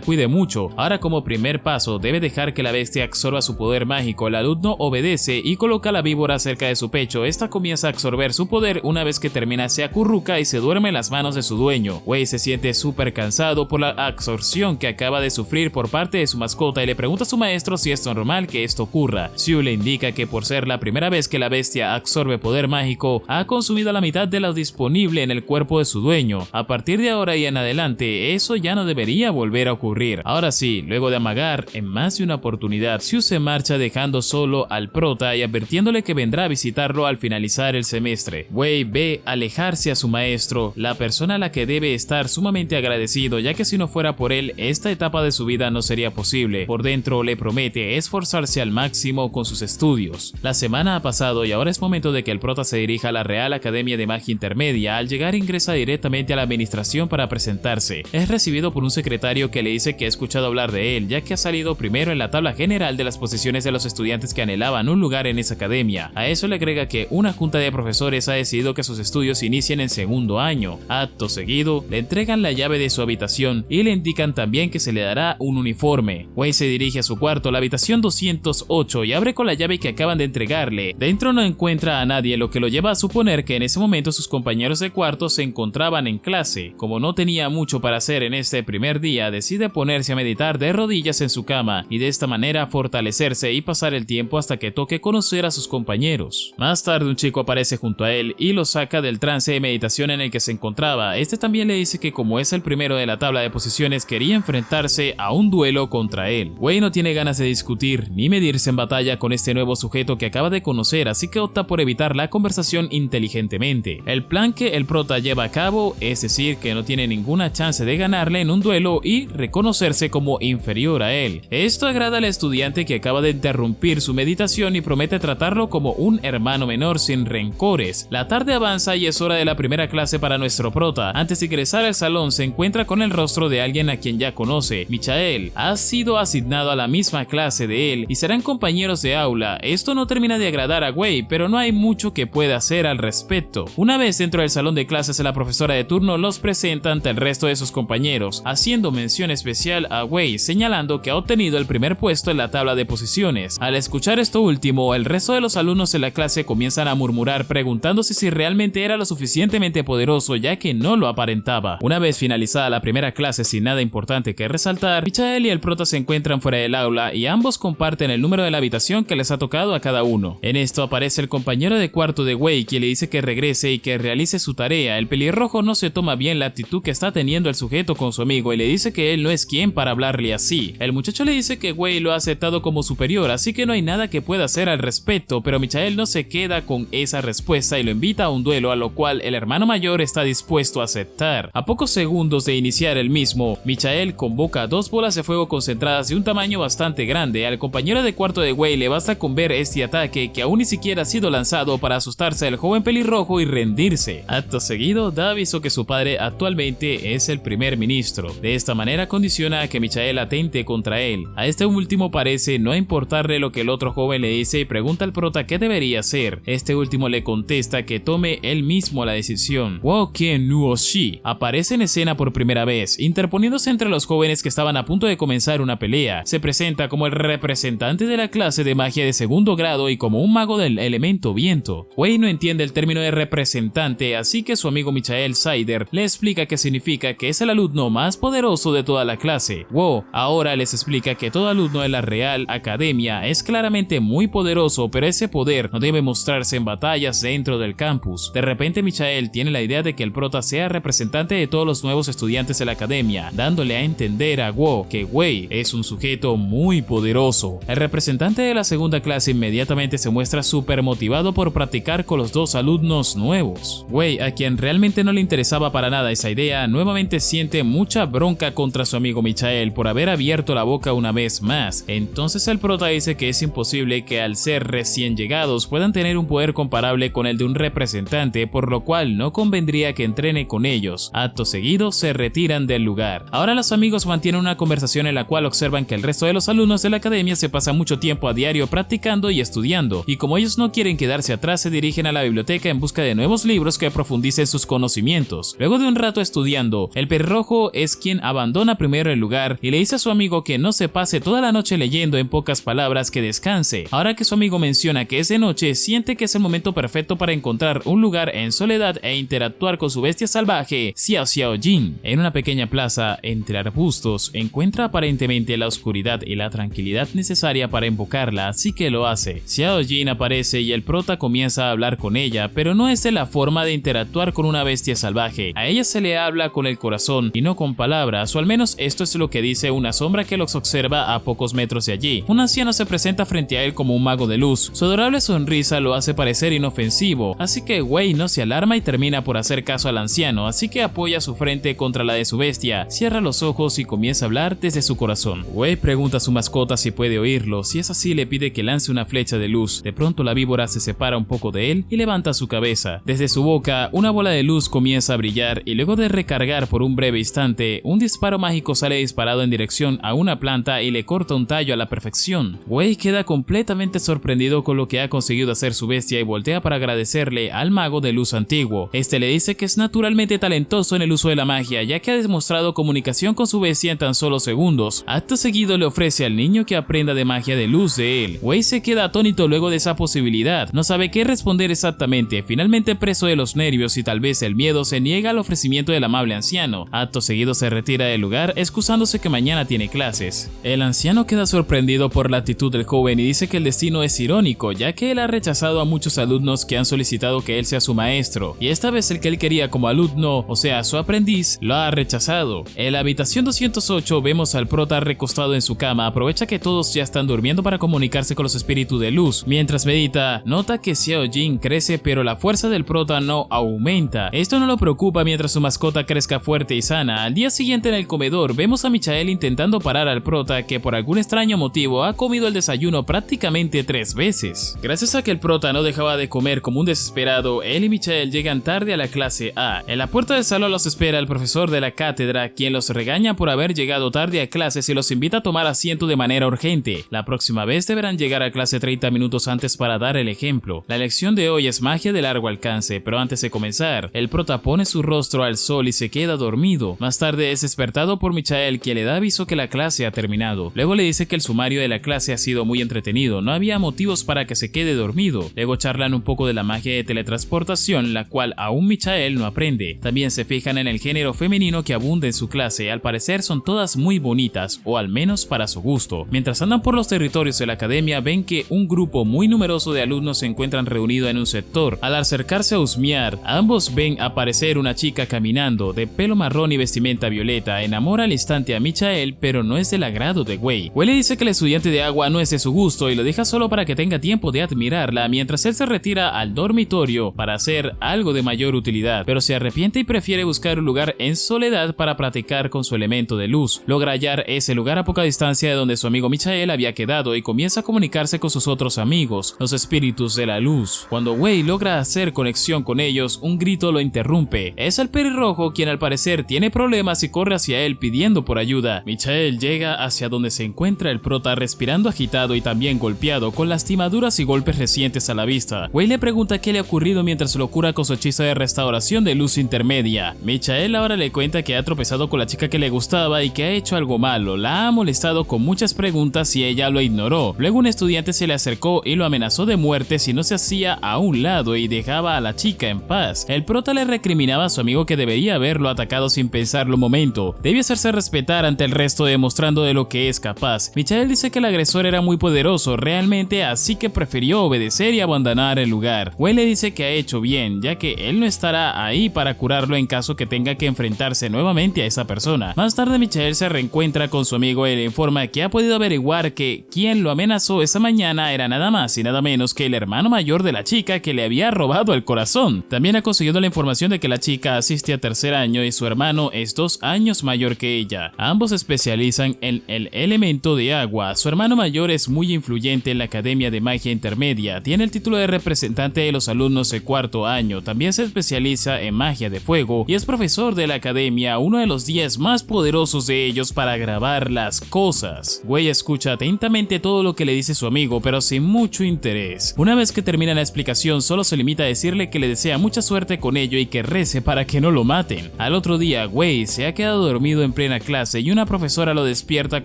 cuide mucho. Ahora, como primer paso, debe dejar que la bestia absorba su poder mágico. El alumno obedece y coloca la víbora cerca de su pecho. Esta comienza a absorber su poder. Una vez que termina, se acurruca y se duerme en las manos de su dueño. Wei se siente súper cansado por la absorción que acaba de sufrir por parte de su mascota y le pregunta a su maestro si es normal que esto ocurra. Xiao le indica que por ser la primera vez que la bestia absorbe poder mágico, ha consumido la mitad de lo disponible en el cuerpo de su dueño. A partir de ahora y en adelante, eso ya no debería volver a ocurrir. Ahora sí, luego de amagar en más de una oportunidad, Xiao se marcha dejando solo al prota y advirtiéndole que vendrá a visitarlo al finalizar el semestre. Wei ve alejarse a su maestro, la persona a la que debe estar sumamente agradecido, ya que si no fuera por él, esta etapa de su vida no sería posible. Por dentro le promete esforzarse al máximo con sus estudios. La semana ha pasado y ahora es momento de que el prota se dirija a la Real Academia de Magia Intermedia. Al llegar ingresa directamente a la administración para presentarse. Es recibido por un secretario que le dice que ha escuchado hablar de él, ya que ha salido primero en la tabla general de las posiciones de los estudiantes que anhelaban un lugar en esa academia. A eso le agrega que una junta de profesores ha decidido que sus estudios inicien en segundo año. Acto seguido, le entregan la llave de su habitación y le indican también que se le dará un uniforme. Wei se dirige a su cuarto, la habitación 208, y abre con la llave que acaban de entregarle. Dentro no encuentra a nadie, lo que lo lleva a suponer que en ese momento sus compañeros de cuarto se encontraban en clase. Como no tenía mucho para hacer en este primer día, decide ponerse a meditar de rodillas en su cama y de esta manera fortalecerse y pasar el tiempo hasta que toque conocer a sus compañeros. Más tarde un chico aparece junto a él y lo saca del trance de meditación en el que se encontraba. Este también le dice que como es el primero de la tabla de posiciones, quería enfrentarse a un duelo contra él. Wei no tiene ganas de discutir ni medirse en batalla con este nuevo sujeto que acaba de conocer, así que opta por evitar la conversación inteligentemente. El plan que el prota lleva a cabo es decir que no tiene ninguna chance de ganarle en un duelo y reconocerse como inferior a él. Esto agrada al estudiante, que acaba de interrumpir su meditación y promete tratarlo como un hermano menor sin rencores. La tarde avanza y es hora de la primera clase para nuestro prota. Antes de ingresar al salón se encuentra con el rostro de alguien a quien ya conoce. Michael ha sido asignado a la misma clase de él y serán compañeros de aula. Esto no termina de agradar a Wei, pero no hay mucho que pueda hacer al respecto. Una vez dentro del salón de clases, la profesora de turno los presenta ante el resto de sus compañeros, haciendo mención especial a Wei, señalando que ha obtenido el primer puesto en la tabla de posiciones. Al escuchar esto último, el resto de los alumnos en la clase comienzan a murmurar, preguntándose si realmente era lo suficientemente poderoso, ya que no lo aparentaba. Una vez finalizada la primera clase sin nada importante que resaltar, Michael y el prota se encuentran fuera del aula y ambos comparten el número de la habitación que les ha tocado a cada uno. En esto aparece el compañero de cuarto de Wei, quien le dice que regrese y que realice su tarea. El pelirrojo no se toma bien la actitud que está teniendo el sujeto con su amigo y le dice que él no es quien para hablarle así. El muchacho le dice que Wei lo ha aceptado como superior, así que no hay nada que pueda hacer al respecto, pero Michael no se queda con esa respuesta y lo invita a un duelo, a lo cual el hermano mayor está dispuesto a aceptar. A pocos segundos de iniciar el mismo, Michael convoca 2 bolas de fuego concentradas de un tamaño bastante grande. Al compañero de cuarto de Wei le basta con ver este ataque, que aún ni siquiera ha sido lanzado, para asustarse al joven pelirrojo y rendirse. Acto seguido, da aviso que su padre actualmente es el primer ministro. De esta manera condiciona a que Michael atente contra él. A este último parece no importarle lo que el otro joven le dice y pregunta al prota qué debería hacer. Este último le contesta que tome él mismo la decisión. Wo Qian Nuo Shi aparece en escena por primera vez, interponiéndose entre los jóvenes que estaban a punto de comenzar una pelea. Se presenta como el representante de la clase de magia de segundo grado y como un mago del elemento viento. Wei no entiende el término de representante, así que su amigo Michael Saider le explica que significa que es el alumno más poderoso de toda la clase. Wo ahora les explica que todo alumno de la Real Academia es claramente muy poderoso, pero ese poder no debe mostrarse en batallas dentro del campus. De repente Michael tiene la idea de que el prota sea representante de todos los nuevos estudiantes de la academia, dándole a entender a Wo que Wei es un sujeto muy poderoso. El representante de la segunda clase inmediatamente se muestra súper motivado por practicar con los 2 alumnos nuevos. Wei, a quien realmente no le interesaba para nada esa idea, nuevamente siente mucha bronca contra su amigo Michael por haber abierto la boca una vez más. Entonces el prota dice que es imposible que al ser recién llegado delegados puedan tener un poder comparable con el de un representante, por lo cual no convendría que entrene con ellos. Acto seguido se retiran del lugar. Ahora los amigos mantienen una conversación en la cual observan que el resto de los alumnos de la academia se pasa mucho tiempo a diario practicando y estudiando, y como ellos no quieren quedarse atrás, se dirigen a la biblioteca en busca de nuevos libros que profundicen sus conocimientos. Luego de un rato estudiando, el pelirrojo es quien abandona primero el lugar y le dice a su amigo que no se pase toda la noche leyendo, en pocas palabras que descanse. Ahora que su amigo menciona que es de noche, siente que es el momento perfecto para encontrar un lugar en soledad e interactuar con su bestia salvaje, Xiao Xiao Jin. En una pequeña plaza entre arbustos, encuentra aparentemente la oscuridad y la tranquilidad necesaria para invocarla, así que lo hace. Xiao Jin aparece y el prota comienza a hablar con ella, pero no es de la forma de interactuar con una bestia salvaje. A ella se le habla con el corazón y no con palabras, o al menos esto es lo que dice una sombra que los observa a pocos metros de allí. Un anciano se presenta frente a él como un mago de luz. Su adorable sonrisa lo hace parecer inofensivo, así que Wei no se alarma y termina por hacer caso al anciano, así que apoya su frente contra la de su bestia, cierra los ojos y comienza a hablar desde su corazón. Wei pregunta a su mascota si puede oírlo, si es así le pide que lance una flecha de luz. De pronto la víbora se separa un poco de él y levanta su cabeza. Desde su boca, una bola de luz comienza a brillar y luego de recargar por un breve instante, un disparo mágico sale disparado en dirección a una planta y le corta un tallo a la perfección. Wei queda completamente sorprendido con lo que ha conseguido hacer su bestia y voltea para agradecerle al mago de luz antiguo. Este le dice que es naturalmente talentoso en el uso de la magia, ya que ha demostrado comunicación con su bestia en tan solo segundos. Acto seguido le ofrece al niño que aprenda de magia de luz de él. Wei se queda atónito luego de esa posibilidad, no sabe qué responder exactamente. Finalmente, preso de los nervios y tal vez el miedo, se niega al ofrecimiento del amable anciano. Acto seguido se retira del lugar, excusándose que mañana tiene clases. El anciano queda sorprendido por la actitud del joven y dice que el destino es irónico, ya que él ha rechazado a muchos alumnos que han solicitado que él sea su maestro, y esta vez el que él quería como alumno, o sea su aprendiz, lo ha rechazado. En la habitación 208 vemos al prota recostado en su cama, aprovecha que todos ya están durmiendo para comunicarse con los espíritus de luz. Mientras medita, nota que Xiao Jin crece, pero la fuerza del prota no aumenta. Esto no lo preocupa mientras su mascota crezca fuerte y sana. Al día siguiente en el comedor vemos a Michael intentando parar al prota, que por algún extraño motivo ha comido el desayuno prácticamente 3 veces. Gracias a que el prota no dejaba de comer como un desesperado, él y Michael llegan tarde a la clase A. En la puerta del salón los espera el profesor de la cátedra, quien los regaña por haber llegado tarde a clases y los invita a tomar asiento de manera urgente. La próxima vez deberán llegar a clase 30 minutos antes para dar el ejemplo. La lección de hoy es magia de largo alcance, pero antes de comenzar, el prota pone su rostro al sol y se queda dormido. Más tarde es despertado por Michael, quien le da aviso que la clase ha terminado. Luego le dice que el sumario de la clase ha sido muy entretenido, no había motivos para que se quede dormido. Luego charlan un poco de la magia de teletransportación, la cual aún Michael no aprende. También se fijan en el género femenino que abunda en su clase, al parecer son todas muy bonitas, o al menos para su gusto. Mientras andan por los territorios de la academia, ven que un grupo muy numeroso de alumnos se encuentran reunidos en un sector. Al acercarse a husmear, ambos ven aparecer una chica caminando, de pelo marrón y vestimenta violeta. Enamora al instante a Michael, pero no es del agrado de Wei. Wei le dice que el estudiante de agua no es de su gusto y lo deja solo para que tenga tiempo de admirarla, mientras él se retira al dormitorio para hacer algo de mayor utilidad, pero se arrepiente y prefiere buscar un lugar en soledad para practicar con su elemento de luz. Logra hallar ese lugar a poca distancia de donde su amigo Michael había quedado y comienza a comunicarse con sus otros amigos, los espíritus de la luz. Cuando Wei logra hacer conexión con ellos, un grito lo interrumpe. Es el pelirrojo quien al parecer tiene problemas y corre hacia él pidiendo por ayuda. Michael llega hacia donde se encuentra el prota respirando agitado y también golpeado, con lastimaduras y golpes recientes a la vista. Wei le pregunta qué le ha ocurrido mientras lo cura con su hechizo de restauración de luz intermedia. Michael ahora le cuenta que ha tropezado con la chica que le gustaba y que ha hecho algo malo. La ha molestado con muchas preguntas y ella lo ignoró. Luego un estudiante se le acercó y lo amenazó de muerte si no se hacía a un lado y dejaba a la chica en paz. El prota le recriminaba a su amigo que debería haberlo atacado sin pensarlo un momento. Debe hacerse respetar ante el resto, demostrando de lo que es capaz. Michael dice que el agresor era muy poderoso realmente, así que prefirió obedecer y abandonar el lugar. Wei le dice que ha hecho bien, ya que él no estará ahí para curarlo en caso que tenga que enfrentarse nuevamente a esa persona. Más tarde Michael se reencuentra con su amigo y le informa que ha podido averiguar que quien lo amenazó esa mañana era nada más y nada menos que el hermano mayor de la chica que le había robado el corazón. También ha conseguido la información de que la chica asiste a tercer año y su hermano es 2 años mayor que ella. Ambos se especializan en el elemento de agua. Su hermano mayor es muy influyente en la Academia de Magia intermedia, tiene el título de representante de los alumnos de cuarto año, también se especializa en magia de fuego y es profesor de la academia, uno de los 10 más poderosos de ellos para grabar las cosas. Wei escucha atentamente todo lo que le dice su amigo, pero sin mucho interés. Una vez que termina la explicación, solo se limita a decirle que le desea mucha suerte con ello y que rece para que no lo maten. Al otro día, Wei se ha quedado dormido en plena clase y una profesora lo despierta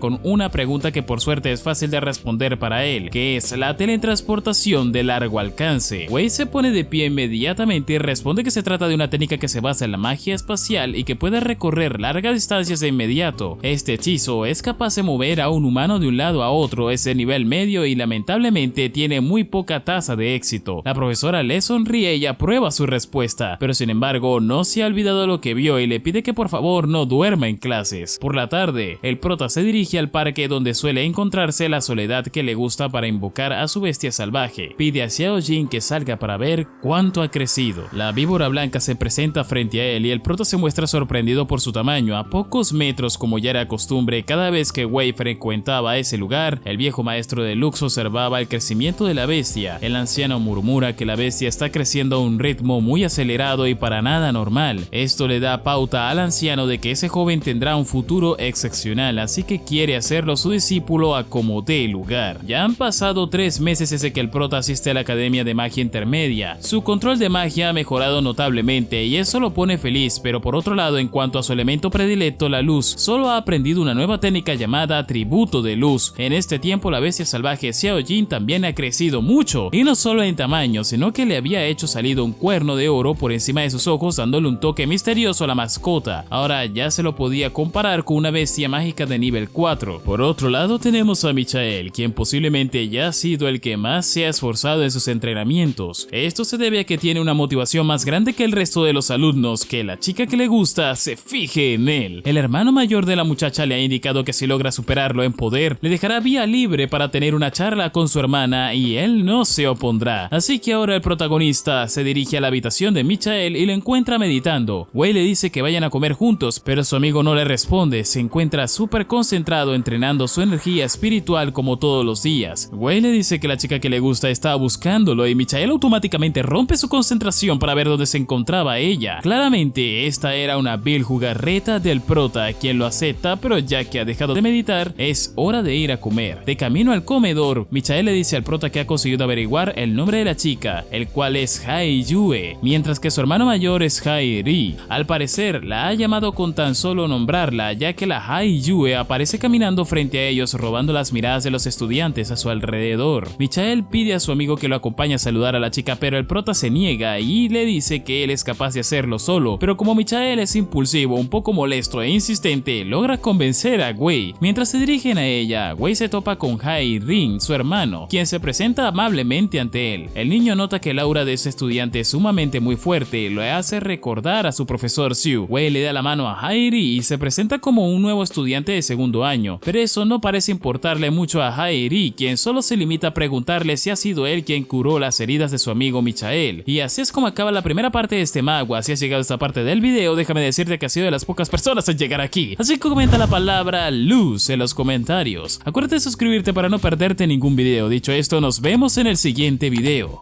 con una pregunta que por suerte es fácil de responder para él, que es la teletransportación de largo alcance. Wei se pone de pie inmediatamente y responde que se trata de una técnica que se basa en la magia espacial y que puede recorrer largas distancias de inmediato. Este hechizo es capaz de mover a un humano de un lado a otro, es de nivel medio y lamentablemente tiene muy poca tasa de éxito. La profesora le sonríe y aprueba su respuesta, pero sin embargo no se ha olvidado lo que vio y le pide que por favor no duerma en clases. Por la tarde, el prota se dirige al parque donde suele encontrarse la soledad que le gusta para invocar a su bestia salvaje. Pide a Xiao Jin que salga para ver cuánto ha crecido. La víbora blanca se presenta frente a él y el prota se muestra sorprendido por su tamaño. A pocos metros, como ya era costumbre, cada vez que Wei frecuentaba ese lugar, el viejo maestro de Lux observaba el crecimiento de la bestia. El anciano murmura que la bestia está creciendo a un ritmo muy acelerado y para nada normal. Esto le da pauta al anciano de que ese joven tendrá un futuro excepcional, así que quiere hacerlo su discípulo a como dé lugar. Ya han pasado 3 meses desde que el prota asiste a la Academia de Magia Intermedia. Su control de magia ha mejorado notablemente y eso lo pone feliz, pero por otro lado, en cuanto a su elemento predilecto, la luz, solo ha aprendido una nueva técnica llamada Tributo de Luz. En este tiempo, la bestia salvaje Xiao Jin también ha crecido mucho, y no solo en tamaño, sino que le había hecho salir un cuerno de oro por encima de sus ojos, dándole un toque misterioso a la mascota. Ahora ya se lo podía comparar con una bestia mágica de nivel 4. Por otro lado, tenemos a Michael, quien posiblemente ya ha sido el que más se ha esforzado en sus entrenamientos. Esto se debe a que tiene una motivación más grande que el resto de los alumnos, que la chica que le gusta se fije en él. El hermano mayor de la muchacha le ha indicado que si logra superarlo en poder, le dejará vía libre para tener una charla con su hermana y él no se opondrá. Así que ahora el protagonista se dirige a la habitación de Michael y lo encuentra meditando. Wei le dice que vayan a comer juntos, pero su amigo no le responde. Se encuentra súper concentrado entrenando su energía espiritual como todos los días. Wei le dice que la chica que le gusta está buscándolo y Michael automáticamente rompe su concentración para ver dónde se encontraba ella. Claramente esta era una vil jugarreta del prota, quien lo acepta, pero ya que ha dejado de meditar, es hora de ir a comer. De camino al comedor, Michael le dice al prota que ha conseguido averiguar el nombre de la chica, el cual es Hai Yue, mientras que su hermano mayor es Hai Ri. Al parecer, la ha llamado con tan solo nombrarla, ya que la Hai Yue aparece caminando frente a ellos robando las miradas de los estudiantes a su alrededor. Michael pide a su amigo que lo acompañe a saludar a la chica, pero el prota se niega y le dice que él es capaz de hacerlo solo, pero como Michael es impulsivo, un poco molesto e insistente, logra convencer a Wei. Mientras se dirigen a ella, Wei se topa con Hai Rin, su hermano, quien se presenta amablemente ante él. El niño nota que el aura de ese estudiante es sumamente muy fuerte, lo hace recordar a su profesor Xiu. Wei le da la mano a Hai Ri y se presenta como un nuevo estudiante de segundo año, pero eso no parece importarle mucho a Hai Ri, quien solo se limita a preguntarle si ha sido él quien curó las heridas de su amigo Michael. Y así es como acaba la primera parte de este magua. Si has llegado a esta parte del video, déjame decirte que has sido de las pocas personas en llegar aquí, así que comenta la palabra luz en los comentarios. Acuérdate de suscribirte para no perderte ningún video. Dicho esto, nos vemos en el siguiente video.